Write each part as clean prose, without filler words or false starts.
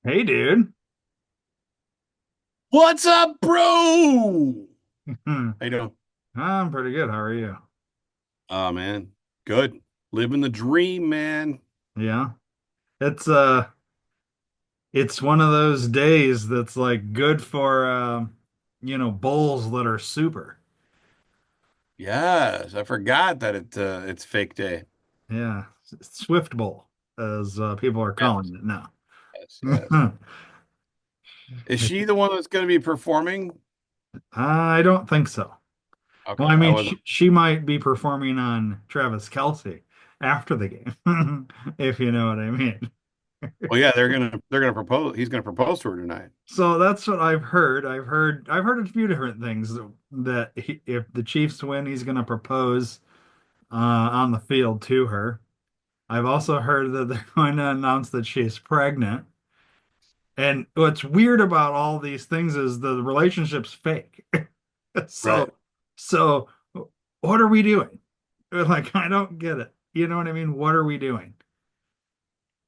Hey, dude. What's up, bro? How you doing? I'm pretty good. How are you? Oh man, good. Living the dream, man. Yeah. It's it's one of those days that's like good for bowls that are super. Yes, I forgot that it's fake day. Yeah. Swift bowl, as people are Yes, calling it now. yes, yes. Is she the one that's going to be performing? I don't think so. Well, Okay, I I mean, wasn't. she might be performing on Travis Kelce after the game, if you know what I mean. Well, yeah, they're gonna propose. He's gonna propose to her tonight. So that's what I've heard. I've heard a few different things that if the Chiefs win, he's going to propose on the field to her. I've also heard that they're going to announce that she's pregnant. And what's weird about all these things is the relationship's fake. So, Right. so what are we doing? Like, I don't get it. You know what I mean? What are we doing?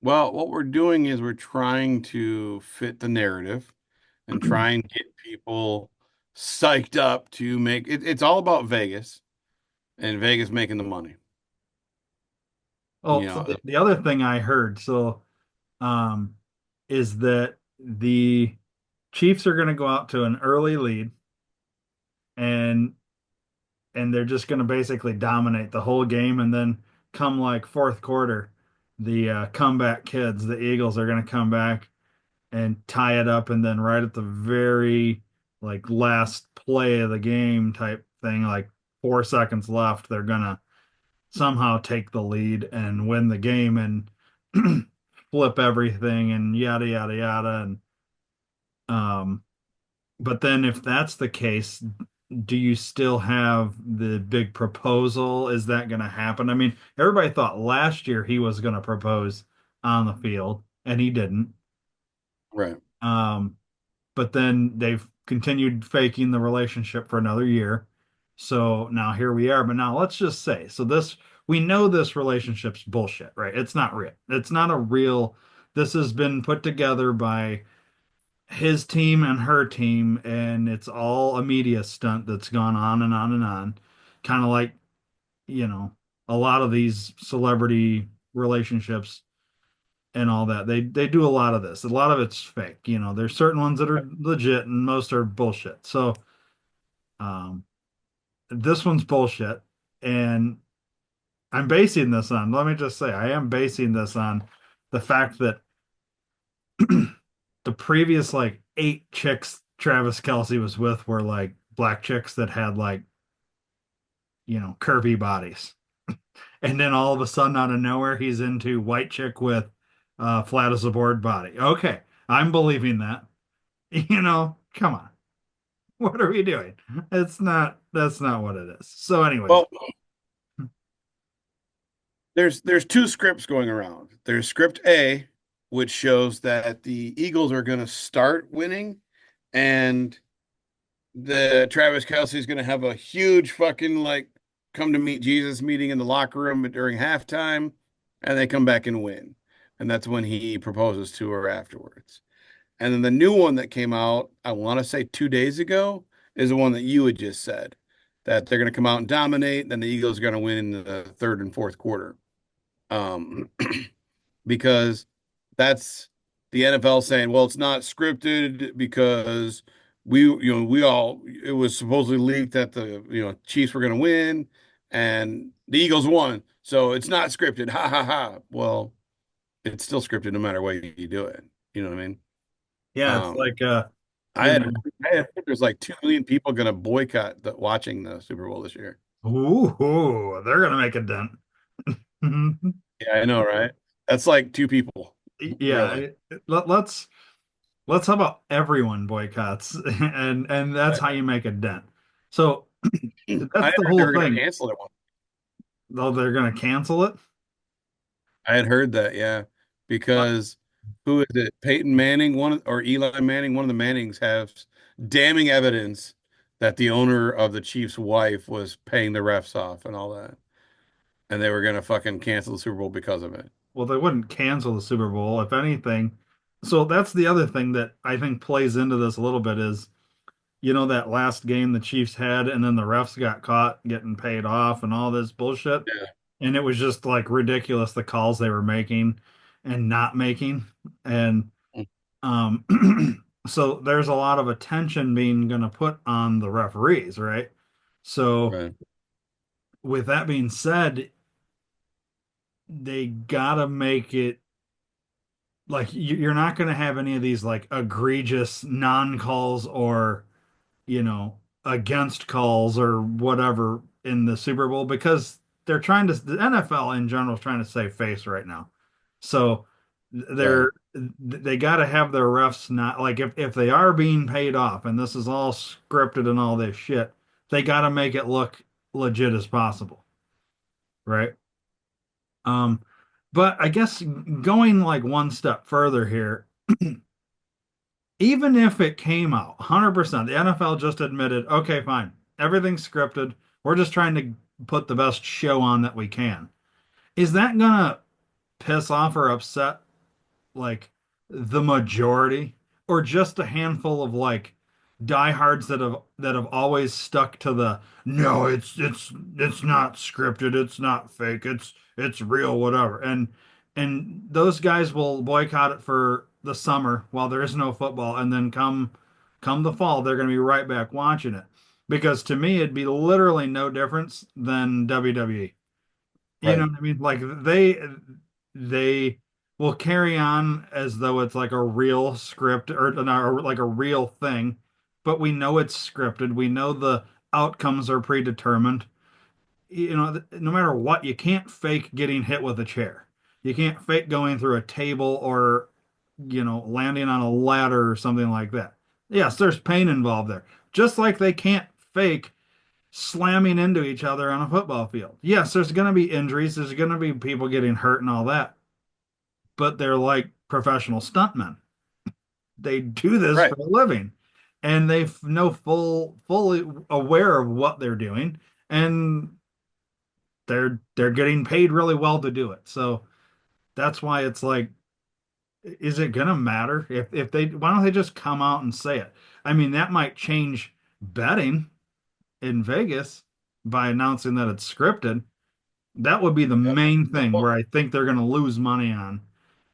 Well, what we're doing is we're trying to fit the narrative and try and get people psyched up to make it. It's all about Vegas and Vegas making the money. Oh, so the other thing I heard, um, is that the Chiefs are going to go out to an early lead and they're just going to basically dominate the whole game, and then come like fourth quarter, the comeback kids, the Eagles are going to come back and tie it up, and then right at the very like last play of the game type thing, like 4 seconds left, they're going to somehow take the lead and win the game and flip everything and yada yada yada. And um but then if that's the case, do you still have the big proposal? Is that going to happen? I mean, everybody thought last year he was going to propose on the field, and he didn't. Right. Um, but then they've continued faking the relationship for another year. So now here we are. But now let's just say, so this, we know this relationship's bullshit, right? It's not real. It's not a real, this has been put together by his team and her team, and it's all a media stunt that's gone on and on and on. Kind of like, you know, a lot of these celebrity relationships and all that. They do a lot of this. A lot of it's fake. There's certain ones that are legit and most are bullshit. So, um, this one's bullshit, and I'm basing this on, let me just say, I am basing this on the fact that the previous like 8 chicks Travis Kelce was with were like black chicks that had like, curvy bodies. And then all of a sudden, out of nowhere, he's into white chick with flat as a board body. Okay, I'm believing that. Come on. What are we doing? That's not what it is. So, anyways, Well, there's two scripts going around. There's script A, which shows that the Eagles are going to start winning, and the Travis Kelce is going to have a huge fucking like come to meet Jesus meeting in the locker room during halftime, and they come back and win, and that's when he proposes to her afterwards. And then the new one that came out, I want to say 2 days ago, is the one that you had just said that they're going to come out and dominate, then the Eagles are going to win in the third and fourth quarter. Um, because that's the NFL saying, well, it's not scripted because we all, it was supposedly leaked that the, Chiefs were going to win and the Eagles won. So it's not scripted. Ha ha ha. Well, it's still scripted no matter way you do it. You know what I mean? yeah, it's Um, like I had, I had there's like 2 million people going to boycott watching the Super Bowl this year. ooh, they're gonna make a dent. Yeah, I know, right? That's like 2 people, Yeah, really. let's how about everyone boycotts, and that's how you make a dent. So I that's had the heard they whole were going to thing. cancel it. Though they're gonna cancel it. I had heard that, yeah, Uh, because who is it? Peyton Manning, or Eli Manning, one of the Mannings has damning evidence that the owner of the Chiefs' wife was paying the refs off and all that, and they were gonna fucking cancel the Super Bowl because of it. well, they wouldn't cancel the Super Bowl. If anything, So that's the other thing that I think plays into this a little bit is, that last game the Chiefs had, and then the refs got caught getting paid off and all this bullshit. Yeah. And it was just like ridiculous the calls they were making and not making. And Mm. um so there's a lot of attention being gonna put on the referees, right? So Right. with that being said, they gotta make it like you're not gonna have any of these like egregious non-calls or against calls or whatever in the Super Bowl because the NFL in general is trying to save face right now. So Right. they got to have their refs not like if they are being paid off and this is all scripted and all this shit, they got to make it look legit as possible, right? Um, but I guess going like one step further here, even if it came out 100%, the NFL just admitted, okay, fine, everything's scripted. We're just trying to put the best show on that we can. Is that gonna piss off or upset like the majority or just a handful of like diehards that have always stuck to the no, it's not scripted, it's not fake, it's real, whatever. And those guys will boycott it for the summer while there is no football, and then come the fall, they're gonna be right back watching it. Because to me, it'd be literally no difference than WWE. You know Right. what I mean? Like they will carry on as though it's like a real script or like a real thing, but we know it's scripted. We know the outcomes are predetermined. No matter what, you can't fake getting hit with a chair. You can't fake going through a table or landing on a ladder or something like that. Yes, there's pain involved there. Just like they can't fake slamming into each other on a football field. Yes, there's going to be injuries, there's going to be people getting hurt and all that, but they're like professional stuntmen. They do this for Right. a living and they know fully aware of what they're doing and they're getting paid really well to do it. So that's why it's like is it going to matter if they why don't they just come out and say it? I mean, that might change betting in Vegas by announcing that it's scripted. That would be the Yep. main thing Well, where I think they're going to lose money on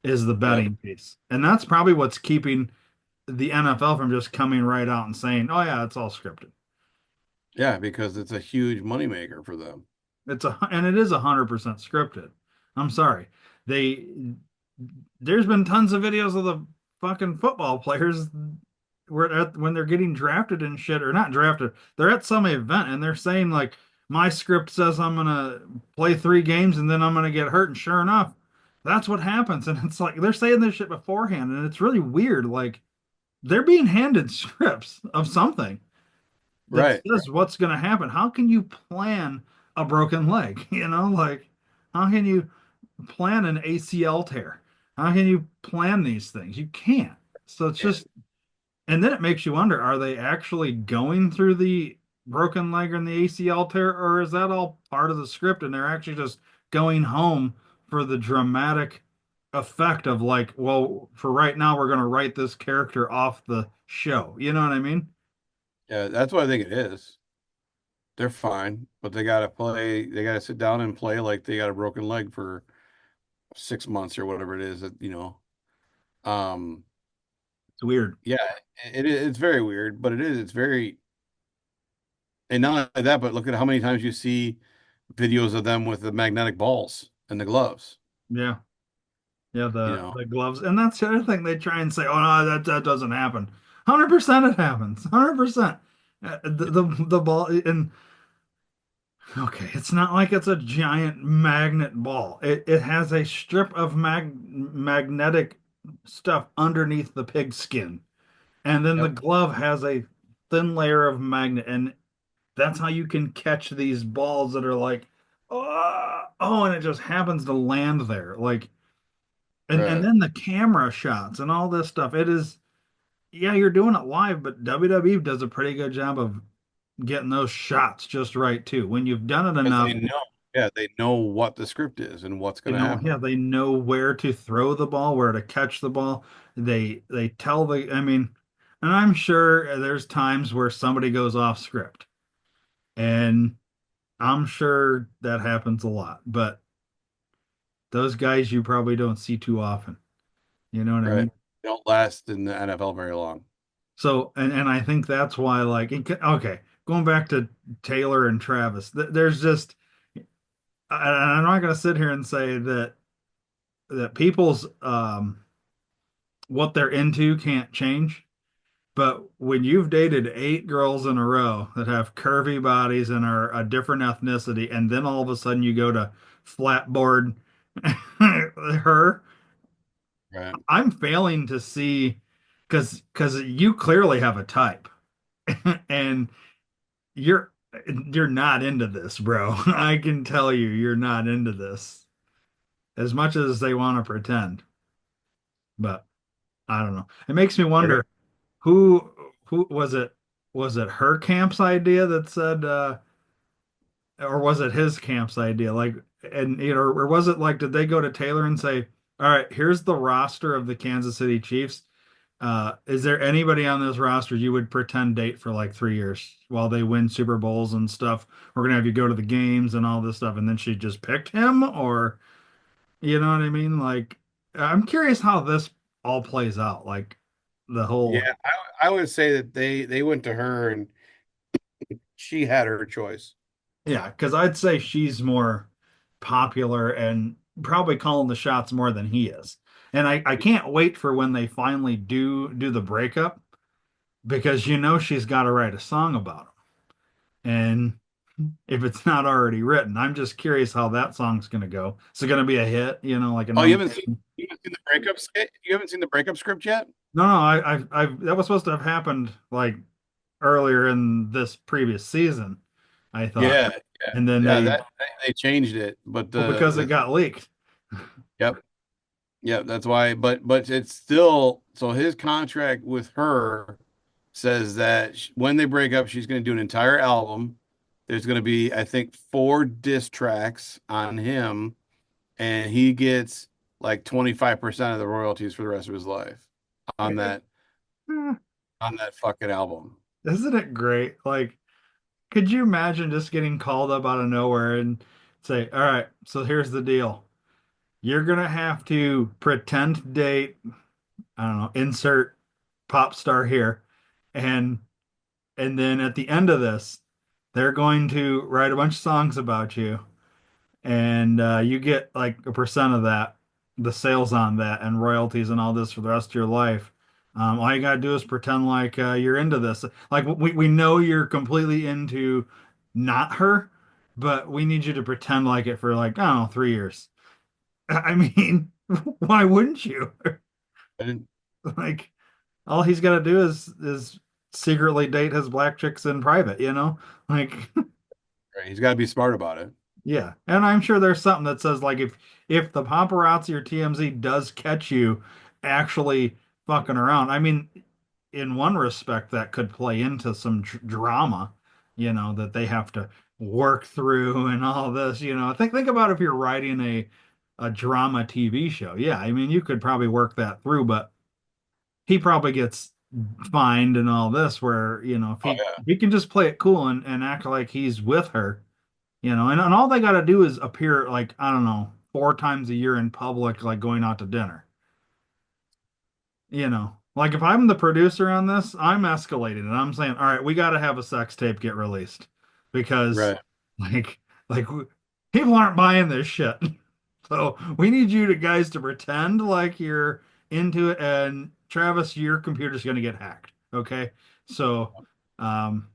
is the yep. betting piece. And that's probably what's keeping the NFL from just coming right out and saying, "Oh yeah, it's all scripted." Yeah, because it's a huge moneymaker for them. And it is 100% scripted. I'm sorry. They there's been tons of videos of the fucking football players when they're getting drafted and shit or not drafted, they're at some event and they're saying like my script says I'm gonna play 3 games and then I'm gonna get hurt, and sure enough, that's what happens. And it's like they're saying this shit beforehand, and it's really weird. Like they're being handed scripts of something that Right. says what's gonna happen. How can you plan a broken leg? Like how can you plan an ACL tear? How can you plan these things? You can't. So it's Yeah. just and then it makes you wonder, are they actually going through the broken leg and the ACL tear, or is that all part of the script and they're actually just going home for the dramatic effect of like, well, for right now, we're going to write this character off the show. You know what I mean? Yeah, that's what I think it is. They're fine, but they gotta play, they gotta sit down and play like they got a broken leg for 6 months or whatever it is that, you know. Um, It's weird. yeah, it's very weird, but it's very, and not only that, but look at how many times you see videos of them with the magnetic balls and the gloves, Yeah. Yeah, you the know. the gloves. And that's the other thing they try and say, oh no, that doesn't happen. 100% it happens. 100%. The ball and okay, it's not like it's a giant magnet ball. It has a strip of magnetic stuff underneath the pig skin. And then the Yep. glove has a thin layer of magnet. And that's how you can catch these balls that are like, oh, and it just happens to land there. Like, and Right. then the camera shots and all this stuff. It is, yeah, you're doing it live, but WWE does a pretty good job of getting those shots just right too. When you've done it Because enough, they know. Yeah, they know what the script is and what's They going to know, happen. yeah, they know where to throw the ball, where to catch the ball. They tell the, I mean, and I'm sure there's times where somebody goes off script, and I'm sure that happens a lot, but those guys you probably don't see too often. You know what I Right. mean? They don't last in the NFL very long. So, and I think that's why, like, okay, going back to Taylor and Travis, there's just, I'm not going to sit here and say that people's what they're into can't change. But when you've dated 8 girls in a row that have curvy bodies and are a different ethnicity, and then all of a sudden you go to flatboard her, Right. I'm failing to see because you clearly have a type, and you're you're not into this, bro. I can tell you, you're not into this as much as they want to pretend. But I don't know. It makes me They're gonna- wonder who who was it? Was it her camp's idea that said, or was it his camp's idea? Like, and or was it like, did they go to Taylor and say, "All right, here's the roster of the Kansas City Chiefs. Is there anybody on this roster you would pretend date for like 3 years while they win Super Bowls and stuff? We're gonna have you go to the games and all this stuff." And then she just picked him, or you know what I mean? Like, I'm curious how this all plays out. Like, the whole. Yeah, I would say that they went to her and she had her choice. Yeah, because I'd say she's more popular and probably calling the shots more than he is. And I can't wait for when they finally do the breakup because she's got to write a song about him. And if it's not already written, I'm just curious how that song's going to go. Is it going to be a hit, like a Oh, number? you haven't seen the breakup you haven't seen the breakup script yet? No, no, that was supposed to have happened like earlier in this previous season, I thought. Yeah, yeah, And then yeah. They changed it, but well, because it the got leaked. yep, yeah. That's why. But it's still so his contract with her says that when they break up, she's going to do an entire album. There's going to be, I think, 4 diss tracks on him, and he gets like 25% of the royalties for the rest of his life on that on that fucking album. Isn't it great? Like, could you imagine just getting called up out of nowhere and say, "All right, so here's the deal. You're gonna have to pretend to date, I don't know, insert pop star here, and then at the end of this, they're going to write a bunch of songs about you, and you get like a percent of that, the sales on that, and royalties and all this for the rest of your life. All you gotta do is pretend like you're into this. Like we know you're completely into not her, but we need you to pretend like it for like, I don't know, 3 years. I mean, why wouldn't you? And Like all he's got to do is secretly date his black chicks in private. Like right, he's got to be smart about it. yeah, and I'm sure there's something that says like if the paparazzi or TMZ does catch you actually fucking around, I mean, in one respect that could play into some drama, that they have to work through and all this. Think about if you're writing a drama TV show. Yeah, I mean, you could probably work that through, but he probably gets fined and all this where, if Oh he can just play it cool and act like he's with her. And all they got to do is appear like, I don't know, 4 times a year in public, like going out to dinner. Like if I'm the producer on this, I'm escalating it. I'm saying, all right, we got to have a sex tape get released yeah, because right. like people aren't buying this shit. So we need you to guys to pretend like you're into it. And Travis, your computer's going to get hacked. Okay. So, um,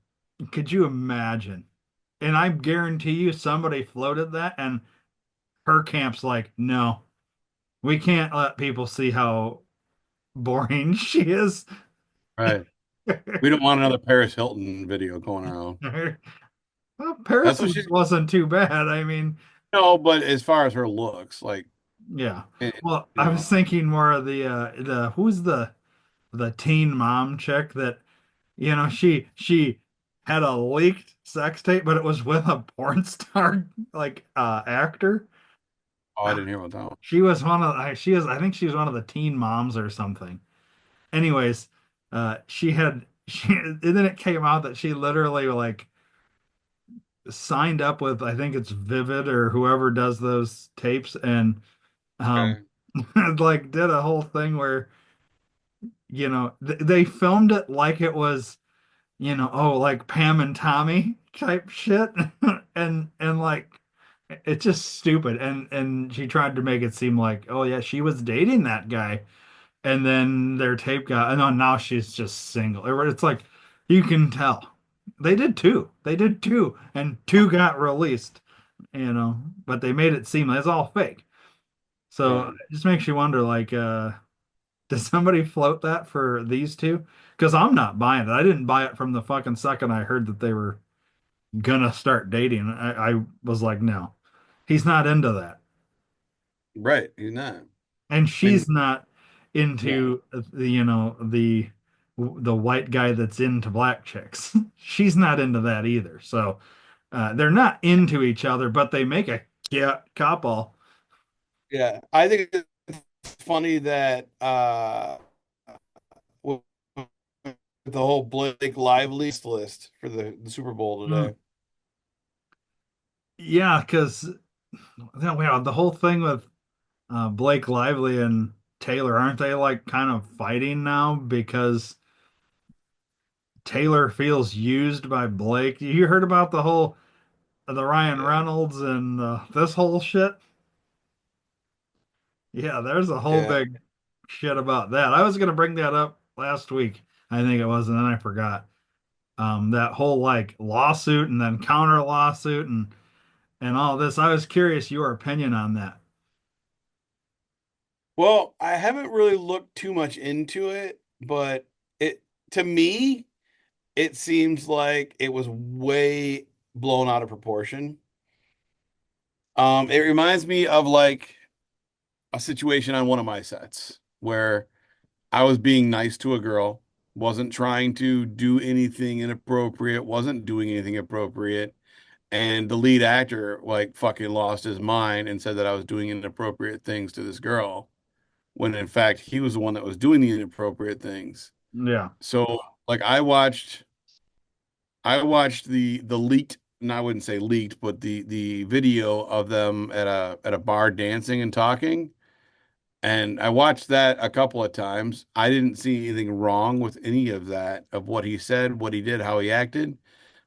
could you imagine? And I guarantee you somebody floated that and her camp's like, no, we can't let people see how boring she is. Right. We don't want another Paris Hilton video going around. Well, That's Paris what she's wasn't too bad. I mean, no, but as far as her looks, like yeah. eh, Well, you I know, was thinking more of the who's the teen mom chick that she had a leaked sex tape, but it was with a porn star like actor. Oh, I didn't hear about that one. She was one of she was I think she was one of the teen moms or something. Anyways, she and then it came out that she literally like signed up with I think it's Vivid or whoever does those tapes and um Okay. like did a whole thing where they filmed it like it was oh like Pam and Tommy type shit and like it's just stupid and she tried to make it seem like oh yeah she was dating that guy and then their tape got and now she's just single. It's like you can tell they did two and two got released, but they made it seem like it's all fake. So it Right. just makes you wonder like does somebody float that for these two? Because I'm not buying it. I didn't buy it from the fucking second I heard that they were gonna start dating. I was like, no, he's not into that. Right. He's not. I And mean, she's not yeah. into the white guy that's into black chicks. She's not into that either. So they're not into each other, but they make a cute couple. Yeah. I think it's funny that with the whole Blake Lively list for the Super Bowl Mm. today. Yeah, because the whole thing with Blake Lively and Taylor, aren't they like kind of fighting now because Taylor feels used by Blake? You heard about the Ryan Yeah. Reynolds and this whole shit? Yeah, there's a whole Yeah. big shit about that. I was gonna bring that up last week, I think it was, and then I forgot. That whole like lawsuit and then counter lawsuit and all this. I was curious your opinion on that. Well, I haven't really looked too much into it, but it to me, it seems like it was way blown out of proportion. It reminds me of like a situation on one of my sets where I was being nice to a girl, wasn't trying to do anything inappropriate, wasn't doing anything appropriate, and the lead actor like fucking lost his mind and said that I was doing inappropriate things to this girl, when in fact he was the one that was doing the inappropriate things. Yeah. So like I watched the leaked, and I wouldn't say leaked, but the video of them at a bar dancing and talking. And I watched that a couple of times. I didn't see anything wrong with any of that, of what he said, what he did, how he acted.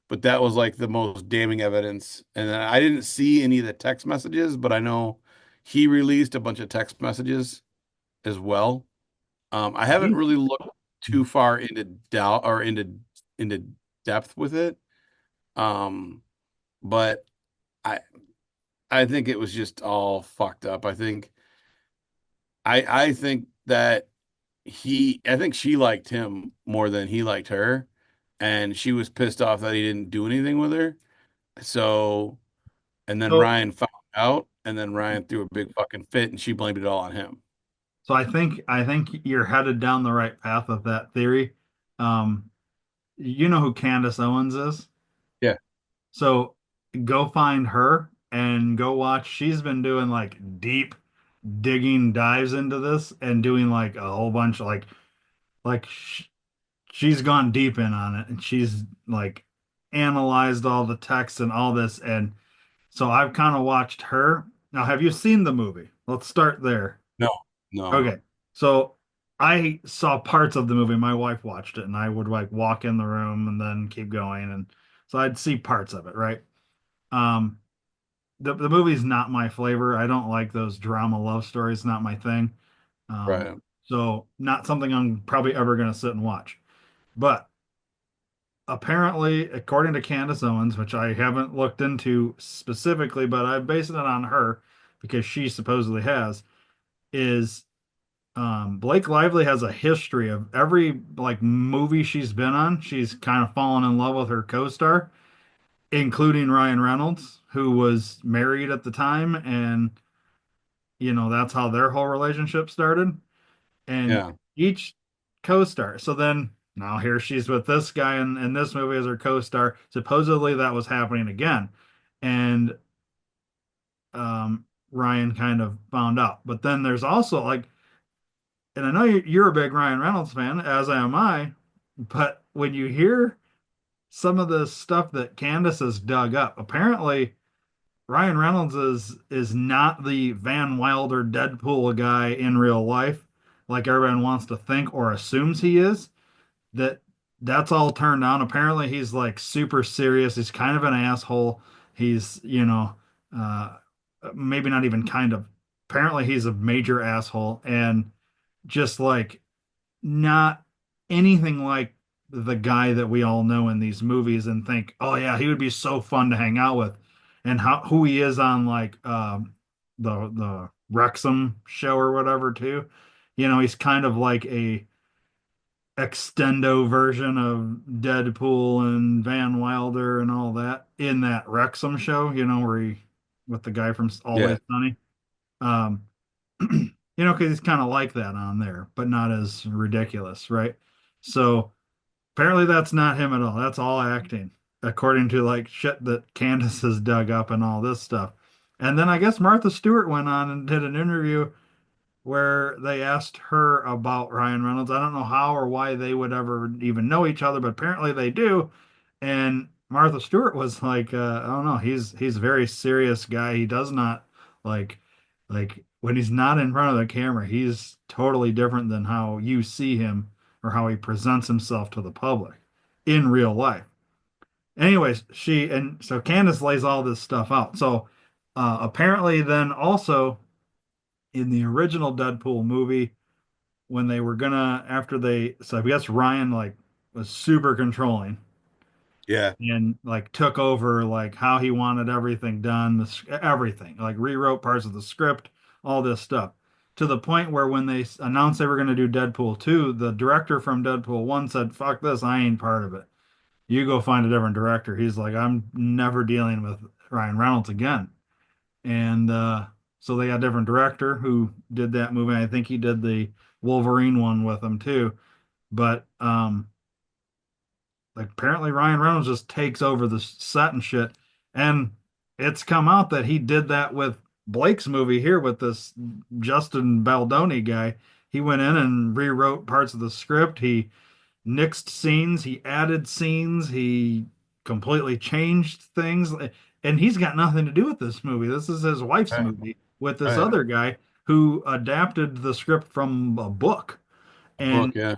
But that was like the most damning evidence. And then I didn't see any of the text messages, but I know he released a bunch of text messages as well. I haven't He- really looked too far into doubt or into depth with it. Um, but I I think it was just all fucked up. I think that I think she liked him more than he liked her, and she was pissed off that he didn't do anything with her. So, and then So Ryan found out, and then Ryan threw a big fucking fit, and she blamed it all on him. so I think you're headed down the right path with that theory. Um, you know who Candace Owens is? Yeah, So go find her and go watch. She's been doing like deep digging dives into this and doing like a whole bunch of she's gone deep in on it and she's like analyzed all the text and all this and so I've kind of watched her. Now, have you seen the movie? Let's start there. no, no, Okay. So I saw parts of the movie. My wife watched it and I would like walk in the room and then keep going and so I'd see parts of it, right? Um the movie's not my flavor. I don't like those drama love stories, not my thing. Um, right, so not something I'm probably ever going to sit and watch. But apparently, according to Candace Owens, which I haven't looked into specifically, but I'm basing it on her because she supposedly has, is Blake Lively has a history of every like movie she's been on, she's kind of fallen in love with her co-star, including Ryan Reynolds, who was married at the time, and that's how their whole relationship started. And yeah, each co-star. So then now here she's with this guy in this movie as her co-star. Supposedly that was happening again. And Ryan kind of found out. But then there's also like, and I know you're a big Ryan Reynolds fan, as am I, but when you hear some of the stuff that Candace has dug up, apparently Ryan Reynolds is not the Van Wilder Deadpool guy in real life, like everyone wants to think or assumes he is. That that's all turned on. Apparently he's like super serious. He's kind of an asshole. He's, uh maybe not even kind of. Apparently he's a major asshole and just like not anything like the guy that we all know in these movies and think, oh yeah, he would be so fun to hang out with, and how who he is on like the Wrexham show or whatever too. He's kind of like a extendo version of Deadpool and Van Wilder and all that in that Wrexham show, where he with the guy from Yeah. Always Sunny. Um, because he's kind of like that on there, but not as ridiculous, right? So apparently that's not him at all. That's all acting, according to like shit that Candace has dug up and all this stuff. And then I guess Martha Stewart went on and did an interview where they asked her about Ryan Reynolds. I don't know how or why they would ever even know each other, but apparently they do. And Martha Stewart was like, I don't know, he's a very serious guy. He does not like when he's not in front of the camera, he's totally different than how you see him or how he presents himself to the public in real life. Anyways, she and so Candace lays all this stuff out. So apparently then also in the original Deadpool movie when they were gonna after they so I guess Ryan like was super controlling Yeah. and like took over like how he wanted everything done, everything, like rewrote parts of the script, all this stuff. To the point where when they announced they were going to do Deadpool 2, the director from Deadpool 1 said, "Fuck this, I ain't part of it. You go find a different director." He's like, "I'm never dealing with Ryan Reynolds again." And so they got a different director who did that movie. I think he did the Wolverine one with them too. But like apparently Ryan Reynolds just takes over the set and shit. And it's come out that he did that with Blake's movie here with this Justin Baldoni guy. He went in and rewrote parts of the script. He nixed scenes, he added scenes, he completely changed things. And he's got nothing to do with this movie. This is his wife's Right. movie with this Right. other guy who adapted the script from a book. A book. And Yeah.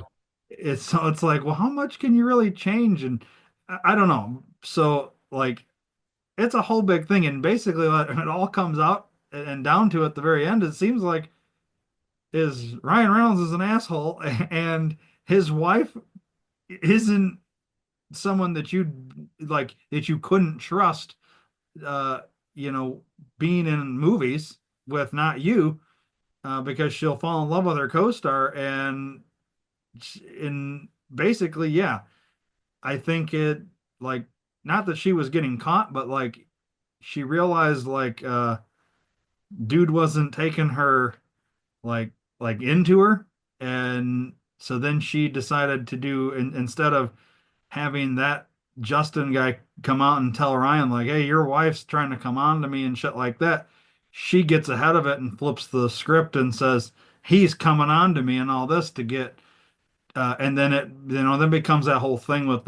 it's like, well, how much can you really change? And I don't know. So like it's a whole big thing. And basically when it all comes out and down to at the very end, it seems like is Ryan Reynolds is an asshole and his wife isn't someone that you like that you couldn't trust uh you know being in movies with not you because she'll fall in love with her co-star and in basically yeah I think it like not that she was getting caught but like she realized like dude wasn't taking her like into her and so then she decided to do instead of having that Justin guy come out and tell Ryan, like, hey, your wife's trying to come on to me and shit like that. She gets ahead of it and flips the script and says, he's coming on to me and all this to get, and then then becomes that whole thing with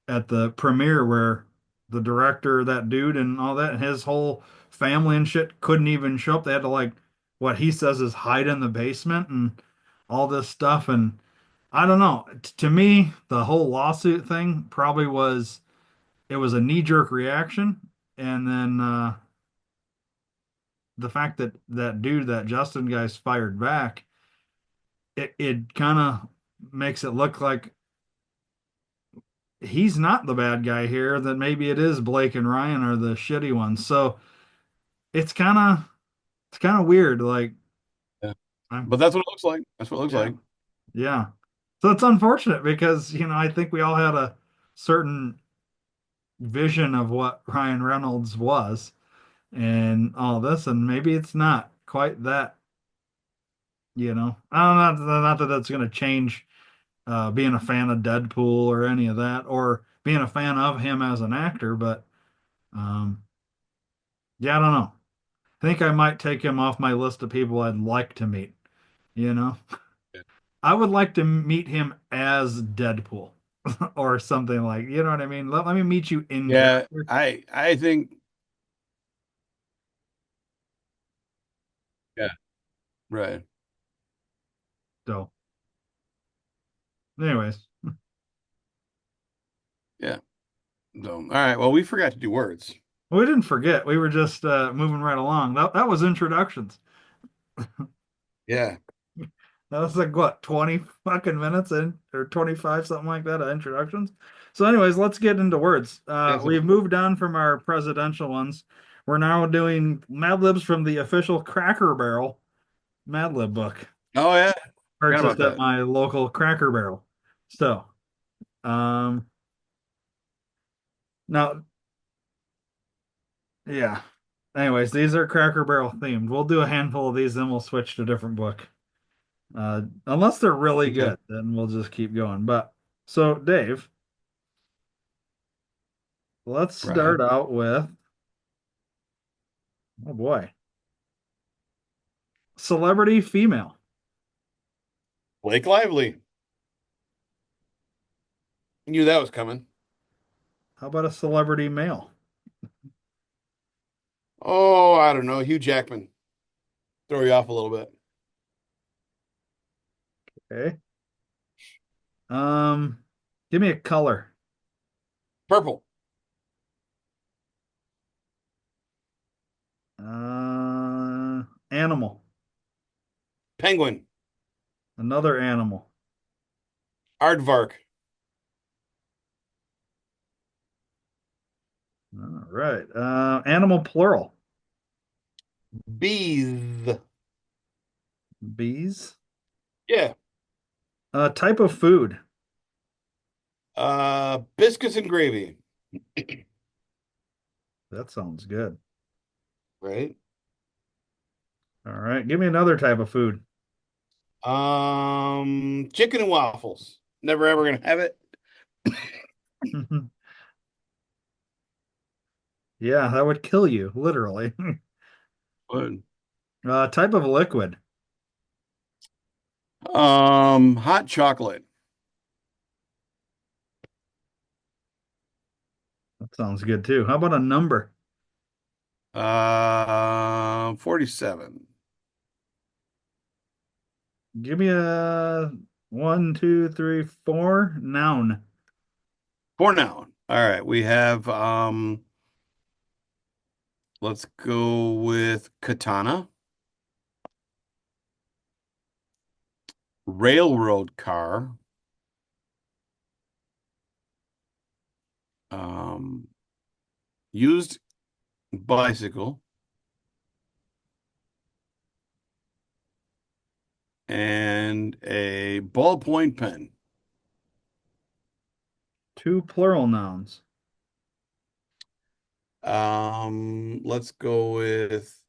at the premiere where the director, that dude and all that, and his whole family and shit couldn't even show up. They had to like, what he says is hide in the basement and all this stuff. And I don't know. To me, the whole lawsuit thing probably was it was a knee-jerk reaction, and then the fact that that dude, that Justin guy's fired back, it kind of makes it look like he's not the bad guy here. That maybe it is Blake and Ryan are the shitty ones. So it's kind of weird. Like Yeah. I'm But that's what it looks like. That's what it looks yeah like. yeah. So it's unfortunate because I think we all had a certain vision of what Ryan Reynolds was and all this, and maybe it's not quite that, I don't know, not that that's going to change being a fan of Deadpool or any of that, or being a fan of him as an actor. But um, yeah, I don't know. I think I might take him off my list of people I'd like to meet. You know, I would like to meet him as Deadpool or something like, you know what I mean? Let me meet you in Yeah, character. I think yeah, right. So, anyways, Yeah. So, all right. Well, we forgot to do words. we didn't forget. We were just moving right along. That was introductions. Yeah. That was like what, 20 fucking minutes in or 25, something like that, of introductions. So, anyways, let's get into words. Yeah. So, We've moved on from our presidential ones. We're now doing Mad Libs from the official Cracker Barrel Mad Lib book, oh yeah, forgot about purchased at that. my local Cracker Barrel. So, um, now, yeah. Anyways, these are Cracker Barrel themed. We'll do a handful of these, then we'll switch to a different book. Unless they're really Okay. good, then we'll just keep going. But so, Dave, let's Right. start out with, oh boy, celebrity female. Blake Lively. Knew that was coming. How about a celebrity male? Oh, I don't know. Hugh Jackman. Throw you off a little bit. Okay. Um, Give me a color. Purple. Animal. Penguin. Another animal. Aardvark. All right. Animal plural. Bees. Bees. Yeah. Type of food. Biscuits and gravy. That sounds good. Right. All right. Give me another type of food. Chicken and waffles. Never ever gonna have it. Yeah, that would kill you, literally. Good. Type of liquid. Hot chocolate. That sounds good too. How about a number? 47. Give me a one, two, three, four. Noun. For now. All right, we have let's go with katana, railroad car, um, used bicycle, and a ballpoint pen. Two plural nouns. Let's go with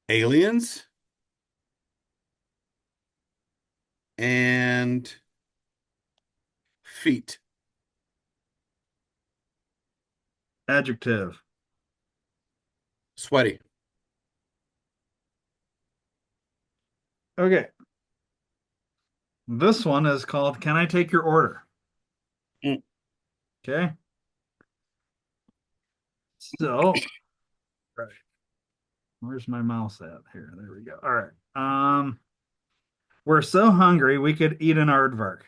aliens and feet. Adjective. Sweaty. Okay. This one is called Can I Take Your Order? Mm, Okay. So, right. Where's my mouse at? Here. There we go. All right. We're so hungry we could eat an aardvark.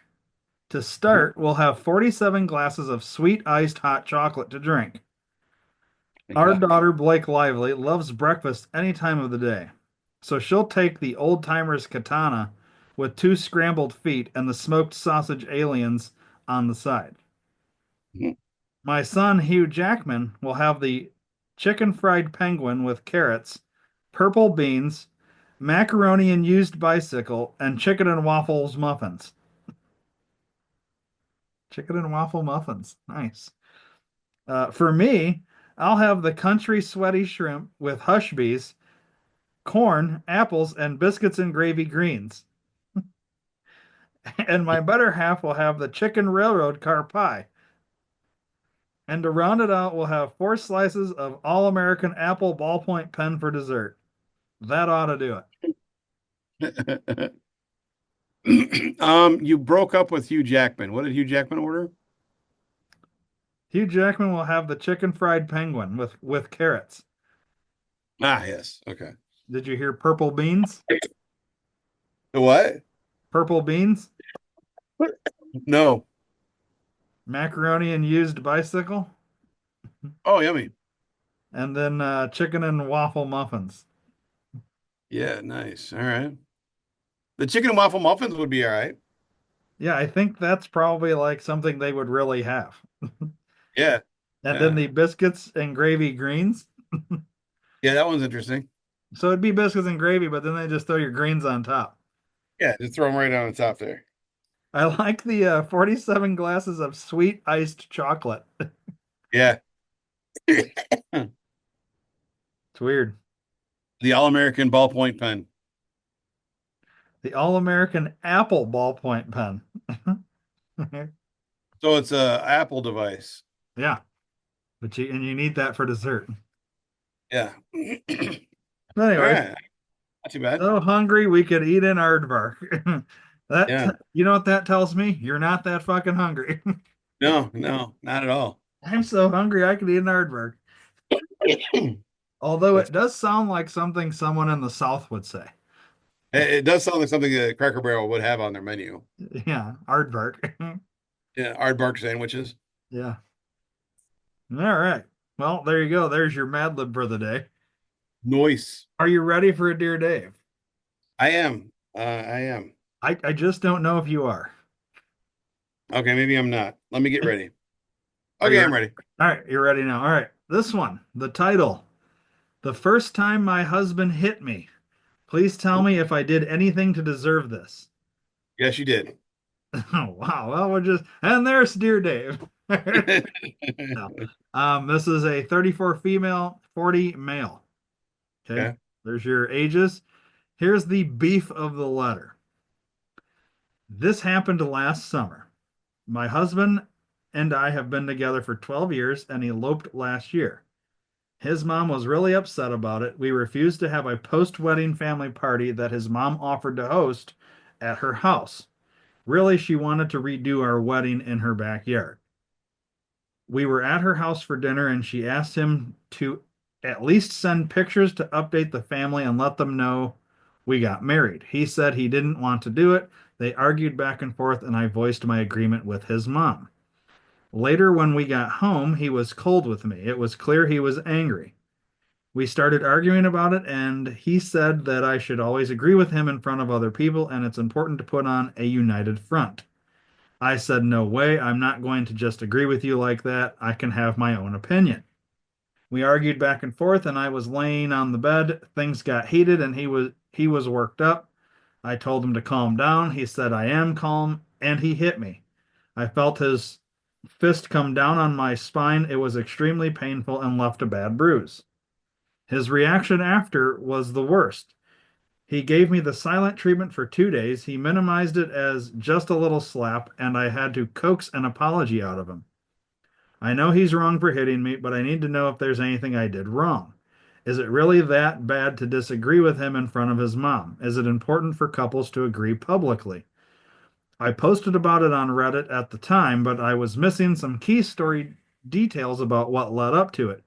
To mhm. start, we'll have 47 glasses of sweet iced hot chocolate to drink. Our Yeah. daughter, Blake Lively, loves breakfast any time of the day. So she'll take the old timer's katana with two scrambled feet and the smoked sausage aliens on the side. Mhm. My son, Hugh Jackman, will have the chicken fried penguin with carrots, purple beans, macaroni and used bicycle, and chicken and waffles muffins. Chicken and waffle muffins. Nice. For me, I'll have the country sweaty shrimp with hush bees, corn, apples, and biscuits and gravy greens. And my better half will have the chicken railroad car pie. And to round it out, we'll have 4 slices of all American apple ballpoint pen for dessert. That ought to do it. You broke up with Hugh Jackman. What did Hugh Jackman order? Hugh Jackman will have the chicken fried penguin with carrots. Ah, yes. Okay. Did you hear purple beans? The what? Purple beans, No. macaroni and used bicycle, Oh, yummy. and then chicken and waffle muffins. Yeah, nice. All right. The chicken and waffle muffins would be all right. Yeah, I think that's probably like something they would really have. Yeah. And then Yeah. the biscuits and gravy greens. Yeah, that one's interesting. So it'd be biscuits and gravy, but then they just throw your greens on top. Yeah, just throw them right on the top there. I like the 47 glasses of sweet iced chocolate. Yeah. It's weird. The All-American ballpoint pen. The All-American Apple ballpoint pen. So it's a Apple device. Yeah, but you need that for dessert. Yeah. All Anyways, right. Not too bad. so hungry we could eat an aardvark. Yeah. You know what that tells me? You're not that fucking hungry. No, no, not at all. I'm so hungry I could eat an aardvark. Although That's it does sound like something someone in the South would say. it does sound like something that Cracker Barrel would have on their menu. Yeah, aardvark. Yeah, aardvark sandwiches. Yeah. All right. Well, there you go. There's your Mad Lib for the day. Noise. Are you ready for a Dear Dave? I am. I am. I just don't know if you are. Okay, maybe I'm not. Let me get ready. Are you Okay, I'm ready? ready. All right, you're ready now. All right. This one, the title, The First Time My Husband Hit Me. Please tell me if I did anything to deserve this. Yes, you did. Oh, wow. Well, and there's Dear Dave. No. This is a 34 female, 40 male. Okay. Okay. There's your ages. Here's the beef of the letter. This happened last summer. My husband and I have been together for 12 years and eloped last year. His mom was really upset about it. We refused to have a post wedding family party that his mom offered to host at her house. Really, she wanted to redo our wedding in her backyard. We were at her house for dinner and she asked him to at least send pictures to update the family and let them know we got married. He said he didn't want to do it. They argued back and forth, and I voiced my agreement with his mom. Later, when we got home, he was cold with me. It was clear he was angry. We started arguing about it, and he said that I should always agree with him in front of other people, and it's important to put on a united front. I said, no way, I'm not going to just agree with you like that. I can have my own opinion. We argued back and forth, and I was laying on the bed. Things got heated, and he was worked up. I told him to calm down. He said, I am calm, and he hit me. I felt his fist come down on my spine. It was extremely painful and left a bad bruise. His reaction after was the worst. He gave me the silent treatment for 2 days. He minimized it as just a little slap, and I had to coax an apology out of him. I know he's wrong for hitting me, but I need to know if there's anything I did wrong. Is it really that bad to disagree with him in front of his mom? Is it important for couples to agree publicly? I posted about it on Reddit at the time, but I was missing some key story details about what led up to it.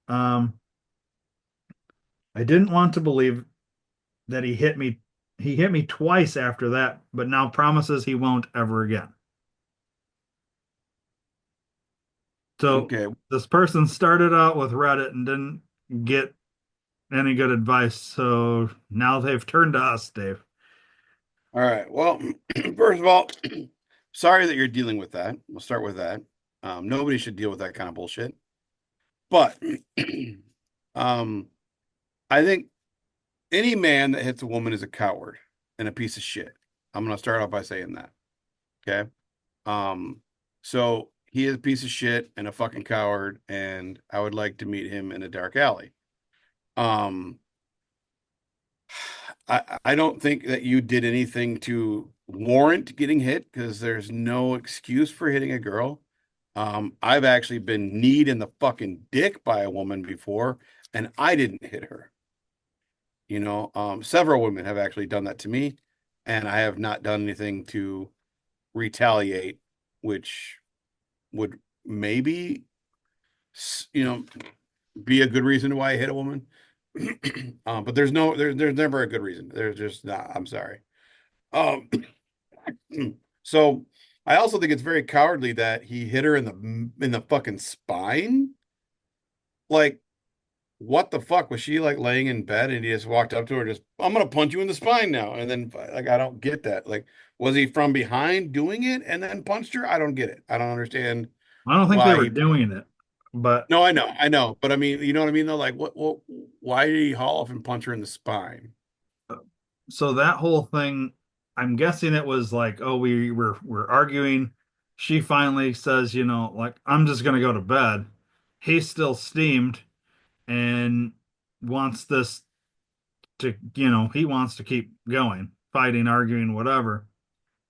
Um, I didn't want to believe that he hit me. He hit me twice after that, but now promises he won't ever again. So Okay. this person started out with Reddit and didn't get any good advice. So now they've turned to us, Dave. All right. Well, first of all, sorry that you're dealing with that. We'll start with that. Nobody should deal with that kind of bullshit. But um, I think any man that hits a woman is a coward and a piece of shit. I'm gonna start off by saying that. Okay. Um, so he is a piece of shit and a fucking coward, and I would like to meet him in a dark alley. Um, I don't think that you did anything to warrant getting hit because there's no excuse for hitting a girl. I've actually been kneed in the fucking dick by a woman before, and I didn't hit her. Several women have actually done that to me, and I have not done anything to retaliate, which would maybe, s- you know, be a good reason why I hit a woman. But there's never a good reason. There's just not. I'm sorry. Um, so I also think it's very cowardly that he hit her in the fucking spine. Like, what the fuck was she like laying in bed and he just walked up to her, just I'm gonna punch you in the spine now, and then like I don't get that. Like, was he from behind doing it and then punched her? I don't get it. I don't understand I don't think they why were he. doing it, but No, I know, but I mean, you know what I mean though. Like, why did he haul off and punch her in the spine? so that whole thing, I'm guessing it was like, oh, we're arguing. She finally says, like, I'm just gonna go to bed. He's still steamed and wants this to, he wants to keep going, fighting, arguing, whatever.